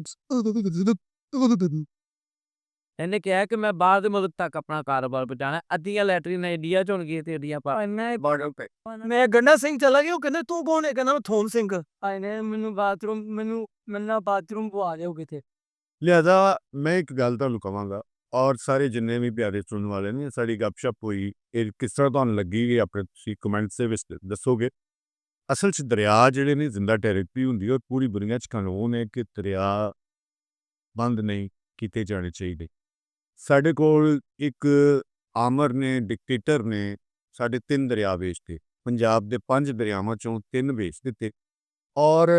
Speaker 3: ਇਹਨੇ ਕਿਹਾ ਕਿ ਮੈਂ ਬਾਹਰ ਦੇ ਮੁਲਕ ਤੱਕ ਆਪਣਾ ਕਾਰੋਬਾਰ ਪਹੁੰਚਾਉਣਾ ਅੱਧੀਆਂ ਲੈਟਰੀਨਾਂ ਇੰਡੀਆ ਚ ਹੋਣਗੀਆਂ ਤੇ ਅੱਧੀਆਂ
Speaker 1: ਬਾਰਡਰ ਤੇ
Speaker 2: ਮੈਂ ਗੰਡਾ ਸਿੰਘ ਚਲਾ ਗਿਆ ਉਹ ਕਹਿੰਦਾ ਤੂੰ ਕੌਣ ਹੈ ਕਹਿੰਦਾ ਮੈਂ ਥੋਨ ਸਿੰਘ ਆਇਨੇ ਮੈਨੂੰ ਬਾਥਰੂਮ ਪਵਾ ਦਿਓ ਕਿਤੇ
Speaker 1: ਲਿਹਾਜ਼ਾ ਮੈਂ ਇੱਕ ਗੱਲ ਤੁਹਾਨੂੰ ਕਹਾਂਗਾ ਔਰ ਸਾਰੇ ਜਿੰਨੇ ਵੀ ਪਿਆਰੇ ਸੁਣਨ ਵਾਲੇ ਨੇ ਸਾਡੀ ਗੱਪਸ਼ਪ ਹੋਈ ਇਹ ਕਿਸ ਤਰ੍ਹਾਂ ਤੁਹਾਨੂੰ ਲੱਗੀ ਆਪਣੇ ਤੁਸੀਂ ਕਮੈਂਟਸ ਦੇ ਵਿੱਚ ਦੱਸੋਗੇ। ਅਸਲ 'ਚ ਦਰਿਆ ਜਿਹੜੇ ਨੇ ਜ਼ਿੰਦਾ ਟੈਰਿਟਰੀ ਹੁੰਦੀ ਔਰ ਪੂਰੀ ਦੁਨੀਆ 'ਚ ਕਾਨੂੰਨ ਹੈ ਕਿ ਦਰਿਆ ਬੰਦ ਨਹੀਂ ਕੀਤੇ ਜਾਣੇ ਚਾਹੀਦੇ। ਸਾਡੇ ਕੋਲ ਇੱਕ ਆਮਰ ਨੇ ਡਿਕਟੇਟਰ ਨੇ ਸਾਡੇ 3 ਦਰਿਆ ਵੇਚਤੇ ਪੰਜਾਬ ਦੇ 5 ਦਰਿਆਵਾਂ 'ਚੋਂ 3 ਵੇਚ ਦਿੱਤੇ ਔਰ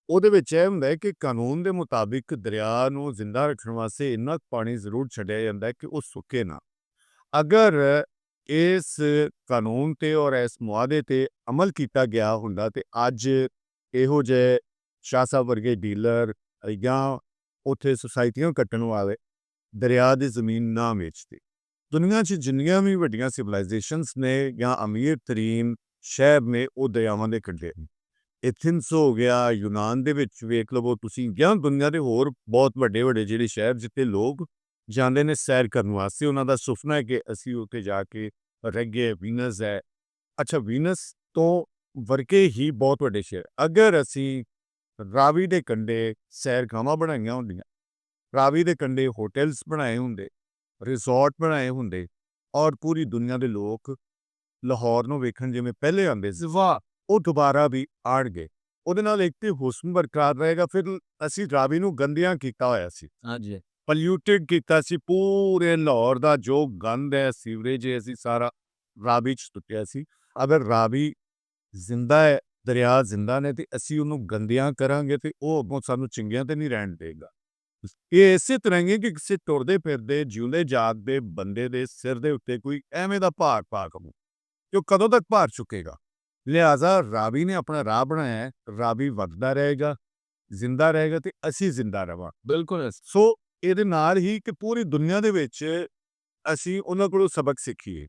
Speaker 1: ਉਹਦੇ ਵਿੱਚ ਇਹ ਹੁੰਦਾ ਹੈ ਕਿ ਕਾਨੂੰਨ ਦੇ ਮੁਤਾਬਿਕ ਦਰਿਆ ਨੂੰ ਜ਼ਿੰਦਾ ਰੱਖਣ ਵਾਸਤੇ ਇੰਨਾ ਪਾਣੀ ਜ਼ਰੂਰ ਛੱਡਿਆ ਜਾਂਦਾ ਹੈ ਕਿ ਉਹ ਸੁੱਕੇ ਨਾ। ਅਗਰ ਇਸ ਕਾਨੂੰਨ ਤੇ ਔਰ ਇਸ ਮੁਆਦੇ ਤੇ ਅਮਲ ਕੀਤਾ ਗਿਆ ਹੁੰਦਾ ਤੇ ਅੱਜ ਇਹੋ ਜਿਹੇ ਸ਼ਾਹ ਸਾਹਿਬ ਵਰਗੇ ਡੀਲਰ ਜਾਂ ਉੱਥੇ ਸੁਸਾਇਟੀਆਂ ਕੱਟਣ ਵਾਲੇ ਦਰਿਆ ਦੀ ਜ਼ਮੀਨ ਨਾ ਵੇਚਦੇ। ਦੁਨੀਆ 'ਚ ਜਿੰਨੀਆਂ ਵੀ ਵੱਡੀਆਂ ਸਿਵਲਾਈਜੇਸ਼ਨਸ ਨੇ ਜਾਂ ਅਮੀਰ ਤਰੀਨ ਸ਼ਹਿਰ ਨੇ ਉਹ ਦਰਿਆਵਾਂ ਦੇ ਕੰਢੇ ਨੇ। ਐਥਨਸ ਹੋ ਗਿਆ ਯੂਨਾਨ ਦੇ ਵਿੱਚ ਵੇਖ ਲਵੋ ਤੁਸੀਂ ਜਾਂ ਦੁਨੀਆ ਦੇ ਹੋਰ ਬਹੁਤ ਵੱਡੇ ਜਿਹੜੇ ਸ਼ਹਿਰ ਜਿੱਥੇ ਲੋਕ ਜਾਂਦੇ ਨੇ ਸੈਰ ਕਰਨ ਵਾਸਤੇ ਉਹਨਾਂ ਦਾ ਸੁਪਨਾ ਹੈ ਕਿ ਅਸੀਂ ਉੱਥੇ ਜਾ ਕੇ ਰਹਿਗੇ। ਵੀਨਸ ਹੈ, ਅੱਛਾ ਵੀਨਸ ਤੋਂ ਵਰਗੇ ਹੀ ਬਹੁਤ ਵੱਡੇ ਸ਼ਹਿਰ ਅਗਰ ਅਸੀਂ ਰਾਵੀ ਦੇ ਕੰਢੇ ਸੈਰਗਾਹਾਂ ਬਣਾਈਆਂ ਹੁੰਦੀਆਂ, ਰਾਵੀ ਦੇ ਕੰਢੇ ਹੋਟਲਸ ਬਣਾਏ ਹੁੰਦੇ, ਰਿਜ਼ੋਰਟ ਬਣਾਏ ਹੁੰਦੇ ਔਰ ਪੂਰੀ ਦੁਨੀਆ ਦੇ ਲੋਕ ਲਾਹੌਰ ਨੂੰ ਵੇਖਣ ਜਿਵੇਂ ਪਹਿਲੇ ਆਉਂਦੇ ਸੀ ਵਾਹ ਉਹ ਦੁਬਾਰਾ ਵੀ ਆਣਗੇ। ਉਹਦੇ ਨਾਲ ਇੱਕ ਤੇ ਹੁਸਨ ਬਰਕਰਾਰ ਰਹੇਗਾ। ਫਿਰ ਅਸੀਂ ਰਾਵੀ ਨੂੰ ਗੰਦਿਆਂ ਕੀਤਾ ਹੋਇਆ ਸੀ,
Speaker 3: ਹਾਂਜੀ
Speaker 1: ਪੋਲਿਊਟਡ ਕੀਤਾ ਸੀ। ਪੂਰੇ ਲਾਹੌਰ ਦਾ ਜੋ ਗੰਦ ਹੈ ਸੀਵਰੇਜ ਹੈ ਅਸੀਂ ਸਾਰਾ ਰਾਵੀ 'ਚ ਸੁੱਟਿਆ ਸੀ। ਅਗਰ ਰਾਵੀ ਜ਼ਿੰਦਾ ਹੈ, ਦਰਿਆ ਜ਼ਿੰਦਾ ਨੇ ਤੇ ਅਸੀਂ ਉਹਨੂੰ ਗੰਦਿਆਂ ਕਰਾਂਗੇ ਤੇ ਉਹ ਅੱਗੋਂ ਸਾਨੂੰ ਚੰਗਿਆਂ ਤੇ ਨਹੀਂ ਰਹਿਣ ਦੇਗਾ। ਇਹ ਇਸੇ ਤਰ੍ਹਾਂ ਹੀ ਹੈ ਕਿ ਕਿਸੇ ਤੁਰਦੇ ਫਿਰਦੇ ਜਿਉਂਦੇ ਜਾਗਦੇ ਬੰਦੇ ਦੇ ਸਿਰ ਦੇ ਉੱਤੇ ਕੋਈ ਐਵੇਂ ਦਾ ਭਾਰ ਪਾ ਕਮੂ ਕਿ ਉਹ ਕਦੋਂ ਤੱਕ ਭਾਰ ਚੁੱਕੇਗਾ। ਲਿਹਾਜ਼ਾ ਰਾਵੀ ਨੇ ਆਪਣਾ ਰਾਹ ਬਣਾਇਆ ਹੈ, ਰਾਵੀ ਵੱਧਦਾ ਰਹੇਗਾ, ਜ਼ਿੰਦਾ ਰਹੇਗਾ ਤੇ ਅਸੀਂ ਜ਼ਿੰਦਾ ਰਵਾਂ।
Speaker 3: ਬਿਲਕੁਲ
Speaker 1: ਸੋ ਇਹਦੇ ਨਾਲ ਹੀ ਕਿ ਪੂਰੀ ਦੁਨੀਆ ਦੇ ਵਿੱਚ ਅਸੀਂ ਉਹਨਾਂ ਕੋਲੋਂ ਸਬਕ ਸਿੱਖੀਏ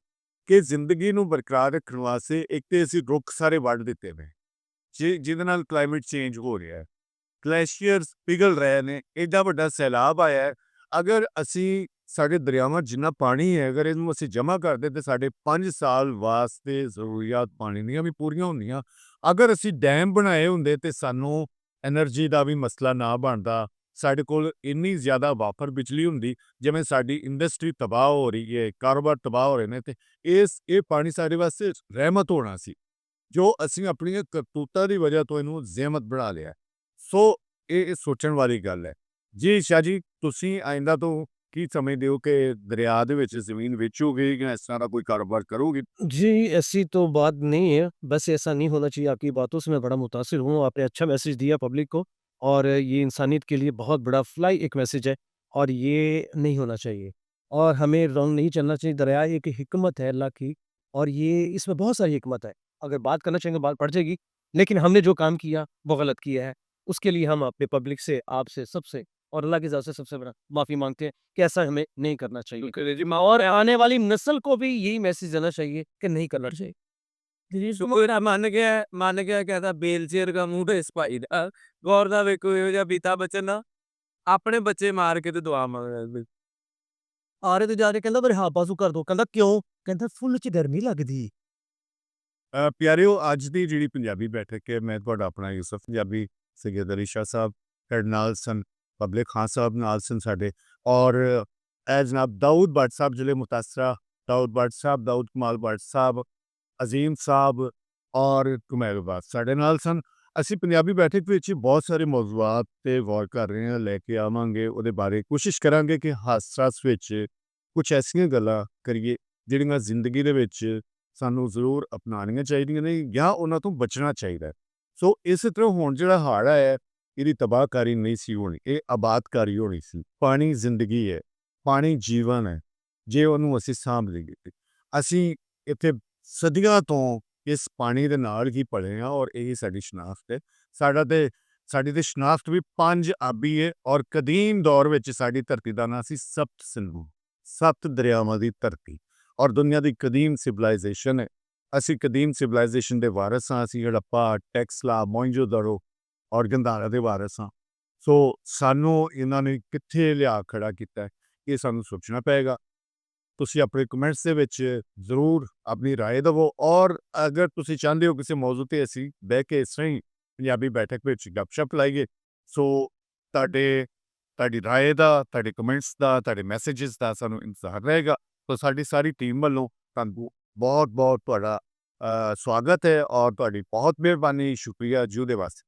Speaker 1: ਕਿ ਜ਼ਿੰਦਗੀ ਨੂੰ ਬਰਕਰਾਰ ਰੱਖਣ ਵਾਸਤੇ ਇੱਕ ਤੇ ਅਸੀਂ ਰੁੱਖ ਸਾਰੇ ਵੱਢ ਦਿੱਤੇ ਨੇ ਜਿਹਦੇ ਨਾਲ ਕਲਾਈਮੇਟ ਚੇਂਜ ਹੋ ਰਿਹਾ ਹੈ, ਗਲੇਸ਼ੀਅਰਸ ਪਿਘਲ ਰਹੇ ਨੇ, ਐਡਾ ਵੱਡਾ ਸੈਲਾਬ ਆਇਆ ਹੈ। ਅਗਰ ਅਸੀਂ ਸਾਡੇ ਦਰਿਆਵਾਂ 'ਚ ਜਿੰਨਾ ਪਾਣੀ ਹੈ ਅਗਰ ਇਹਨੂੰ ਅਸੀਂ ਜਮ੍ਹਾਂ ਕਰਦੇ ਤੇ ਸਾਡੇ 5 ਸਾਲ ਵਾਸਤੇ ਜ਼ਰੂਰੀਅਤ ਪਾਣੀ ਦੀਆਂ ਵੀ ਪੂਰੀਆਂ ਹੁੰਦੀਆਂ। ਅਗਰ ਅਸੀਂ ਡੈਮ ਬਣਾਏ ਹੁੰਦੇ ਤੇ ਸਾਨੂੰ ਐਨਰਜੀ ਦਾ ਵੀ ਮਸਲਾ ਨਾ ਬਣਦਾ, ਸਾਡੇ ਕੋਲ ਇੰਨੀ ਜ਼ਿਆਦਾ ਵਾਪਰ ਬਿਜਲੀ ਹੁੰਦੀ। ਜਿਵੇਂ ਸਾਡੀ ਇੰਡਸਟਰੀ ਤਬਾਹ ਹੋ ਰਹੀ ਹੈ, ਕਾਰੋਬਾਰ ਤਬਾਹ ਹੋ ਰਹੇ ਨੇ, ਤੇ ਇਹ ਪਾਣੀ ਸਾਡੇ ਵਾਸਤੇ ਰਹਿਮਤ ਹੋਣਾ ਸੀ, ਜੋ ਅਸੀਂ ਆਪਣੀਆਂ ਕਰਤੂਤਾਂ ਦੀ ਵਜ੍ਹਾ ਤੋਂ ਇਹਨੂੰ ਜ਼ਹਿਮਤ ਬਣਾ ਲਿਆ। ਸੋ ਇਹ ਸੋਚਣ ਵਾਲੀ ਗੱਲ ਹੈ। ਜੀ ਸ਼ਾਹ ਜੀ, ਤੁਸੀਂ ਆਇੰਦਾ ਤੋਂ ਕੀ ਸਮਝਦੇ ਹੋ ਕਿ ਦਰਿਆ ਦੇ ਵਿੱਚ ਜ਼ਮੀਨ ਵੇਚੋਗੇ ਜਾਂ ਇਸ ਤਰ੍ਹਾਂ ਦਾ कोई कारोबार करोगे?
Speaker 5: जी, ऐसी तो बात नहीं है, बस ऐसा नहीं होना चाहिए। आपकी बातों से मैं बड़ा मुतासिर हूँ, आपने अच्छा मैसेज दिया पब्लिक को और ये इंसानियत के लिए बहुत बड़ा फ्लाई एक मैसेज है और ये नहीं होना चाहिए और हमें रॉन्ग नहीं चलना चाहिए। दरिया एक हिकमत है अल्लाह की और ये इसमें बहुत सारी हिकमत है। अगर बात करना चाहेंगे बात पड़ जाएगी, लेकिन हमने जो काम किया वो गलत किया है। उसके लिए हम अपने पब्लिक से, आपसे, सबसे और अल्लाह की ज़ात से सबसे बड़ा माफ़ी माँगते हैं कि ऐसा हमें नहीं करना चाहिए और आने वाली नस्ल को भी यही मैसेज देना चाहिए कि नहीं करना चाहिए।
Speaker 3: ਸ਼ੁਕਰ ਹੈ ਮੰਨ ਗਿਆ ਕਹਿੰਦਾ ਬੇਲਚੇਰ ਦਾ ਮੂੰਹ ਇਸ ਭਾਈ ਦਾ ਗੌਰ ਦਾ ਵੇਖੋ ਇਹੋ ਜਿਹਾ ਬੀਤਾ ਬਚਨ ਨਾ ਆਪਣੇ ਬੱਚੇ ਮਾਰ ਕੇ ਤੇ ਦੁਆ ਮੰਗਦਾ।
Speaker 5: ਆਰੇ ਤੇ ਜਾ ਕੇ ਕਹਿੰਦਾ ਮੇਰੇ ਹਾਂ ਬਾਜ਼ੂ ਕਰ ਦੋ, ਕਹਿੰਦਾ ਕਿਉਂ? ਕਹਿੰਦਾ ਫੁੱਲ ਚ ਗਰਮੀ ਲੱਗਦੀ।
Speaker 1: ਪਿਆਰਿਓ, ਅੱਜ ਦੀ ਜਿਹੜੀ ਪੰਜਾਬੀ ਬੈਠਕ ਹੈ, ਮੈਂ ਤੁਹਾਡਾ ਆਪਣਾ ਯੂਸਫ ਪੰਜਾਬੀ, ਸੈਯਦ ਅਲੀ ਸ਼ਾਹ ਸਾਹਿਬ ਸਾਡੇ ਨਾਲ ਸਨ, ਪਬਲਿਕ ਖਾਨ ਸਾਹਿਬ ਨਾਲ ਸਨ ਸਾਡੇ, ਔਰ ਇਹ ਜਨਾਬ ਦਾਊਦ ਭੱਟ ਸਾਹਿਬ ਜ਼ਿਲ੍ਹੇ ਮੁਤਾਸਰਾ, ਦਾਊਦ ਭੱਟ ਸਾਹਿਬ, ਦਾਊਦ ਕਮਾਲ ਭੱਟ ਸਾਹਿਬ, ਅਜ਼ੀਮ ਸਾਹਿਬ ਔਰ ਕੁਮੈਰ ਅਬਾਸ ਸਾਡੇ ਨਾਲ ਸਨ। ਅਸੀਂ ਪੰਜਾਬੀ ਬੈਠਕ ਵਿੱਚ ਬਹੁਤ ਸਾਰੇ ਮੌਜ਼ੂਆਤ 'ਤੇ ਗੌਰ ਕਰ ਰਹੇ ਹਾਂ, ਲੈ ਕੇ ਆਵਾਂਗੇ ਉਹਦੇ ਬਾਰੇ, ਕੋਸ਼ਿਸ਼ ਕਰਾਂਗੇ ਕਿ ਹਾਸ-ਰਸ ਵਿੱਚ ਕੁਛ ਐਸੀਆਂ ਗੱਲਾਂ ਕਰੀਏ ਜਿਹੜੀਆਂ ਜ਼ਿੰਦਗੀ ਦੇ ਵਿੱਚ ਸਾਨੂੰ ਜ਼ਰੂਰ ਅਪਣਾਉਣੀਆਂ ਚਾਹੀਦੀਆਂ ਨੇ ਜਾਂ ਉਹਨਾਂ ਤੋਂ ਬਚਣਾ ਚਾਹੀਦਾ ਹੈ। ਸੋ ਇਸੇ ਤਰ੍ਹਾਂ ਹੁਣ ਜਿਹੜਾ ਹੜ੍ਹ ਆਇਆ, ਇਹਦੀ ਤਬਾਹਕਾਰੀ ਨਹੀਂ ਸੀ ਹੋਣੀ, ਇਹ ਆਬਾਦਕਾਰੀ ਹੋਣੀ ਸੀ। ਪਾਣੀ ਜ਼ਿੰਦਗੀ ਹੈ, ਪਾਣੀ ਜੀਵਨ ਹੈ। ਜੇ ਉਹਨੂੰ ਅਸੀਂ ਸਾਂਭ ਲਈਏ ਤੇ ਅਸੀਂ ਇੱਥੇ ਸਦੀਆਂ ਤੋਂ ਇਸ ਪਾਣੀ ਦੇ ਨਾਲ ਹੀ ਪਲੇ ਹਾਂ ਔਰ ਇਹੀ ਸਾਡੀ ਸ਼ਨਾਖਤ ਹੈ। ਸਾਡੀ ਤੇ ਸ਼ਨਾਖਤ ਵੀ 5 ਆਬੀ ਹੈ ਔਰ ਕਦੀਮ ਦੌਰ ਵਿੱਚ ਸਾਡੀ ਧਰਤੀ ਦਾ ਨਾਂ ਸੀ ਸਪਤ ਸਿੰਧੂ, 7 ਦਰਿਆਵਾਂ ਦੀ ਧਰਤੀ, ਔਰ ਦੁਨੀਆ ਦੀ ਕਦੀਮ ਸਿਵਲਾਈਜੇਸ਼ਨ ਹੈ। ਅਸੀਂ ਕਦੀਮ ਸਿਵਲਾਈਜੇਸ਼ਨ ਦੇ ਵਾਰਸ ਹਾਂ। ਅਸੀਂ ਹੜੱਪਾ, ਟੈਕਸਲਾ, ਮੋਇੰਜੋਦੜੋ ਔਰ ਗੰਧਾਰਾ ਦੇ ਵਾਰਸ ਹਾਂ। ਸੋ ਸਾਨੂੰ ਇਹਨਾਂ ਨੇ ਕਿੱਥੇ ਲਿਆ ਖੜਾ ਕੀਤਾ ਹੈ, ਇਹ ਸਾਨੂੰ ਸੋਚਣਾ ਪਏਗਾ। ਤੁਸੀਂ ਆਪਣੇ ਕਮੈਂਟਸ ਦੇ ਵਿੱਚ ਜ਼ਰੂਰ ਆਪਣੀ ਰਾਏ ਦੇਵੋ ਔਰ ਅਗਰ ਤੁਸੀਂ ਚਾਹੁੰਦੇ ਹੋ ਕਿਸੇ ਮੌਜੂ 'ਤੇ ਅਸੀਂ ਬਹਿ ਕੇ ਇਸ ਤਰ੍ਹਾਂ ਹੀ ਪੰਜਾਬੀ ਬੈਠਕ ਵਿੱਚ ਗੱਪਸ਼ਪ ਲਾਈਏ, ਸੋ ਤੁਹਾਡੀ ਰਾਏ ਦਾ, ਤੁਹਾਡੇ ਕਮੈਂਟਸ ਦਾ, ਤੁਹਾਡੇ ਮੈਸੇजेस ਦਾ ਸਾਨੂੰ ਇੰਤਜ਼ਾਰ ਰਹੇਗਾ। ਸੋ ਸਾਡੀ ਸਾਰੀ ਟੀਮ ਵੱਲੋਂ ਤੁਹਾਨੂੰ ਬਹੁਤ ਬਹੁਤ ਤੁਹਾਡਾ ਸਵਾਗਤ ਹੈ ਔਰ ਤੁਹਾਡੀ ਬਹੁਤ ਮਿਹਰਬਾਨੀ, ਸ਼ੁਕਰੀਆ। ਜਿਉਂਦੇ ਵਾਸਤੇ।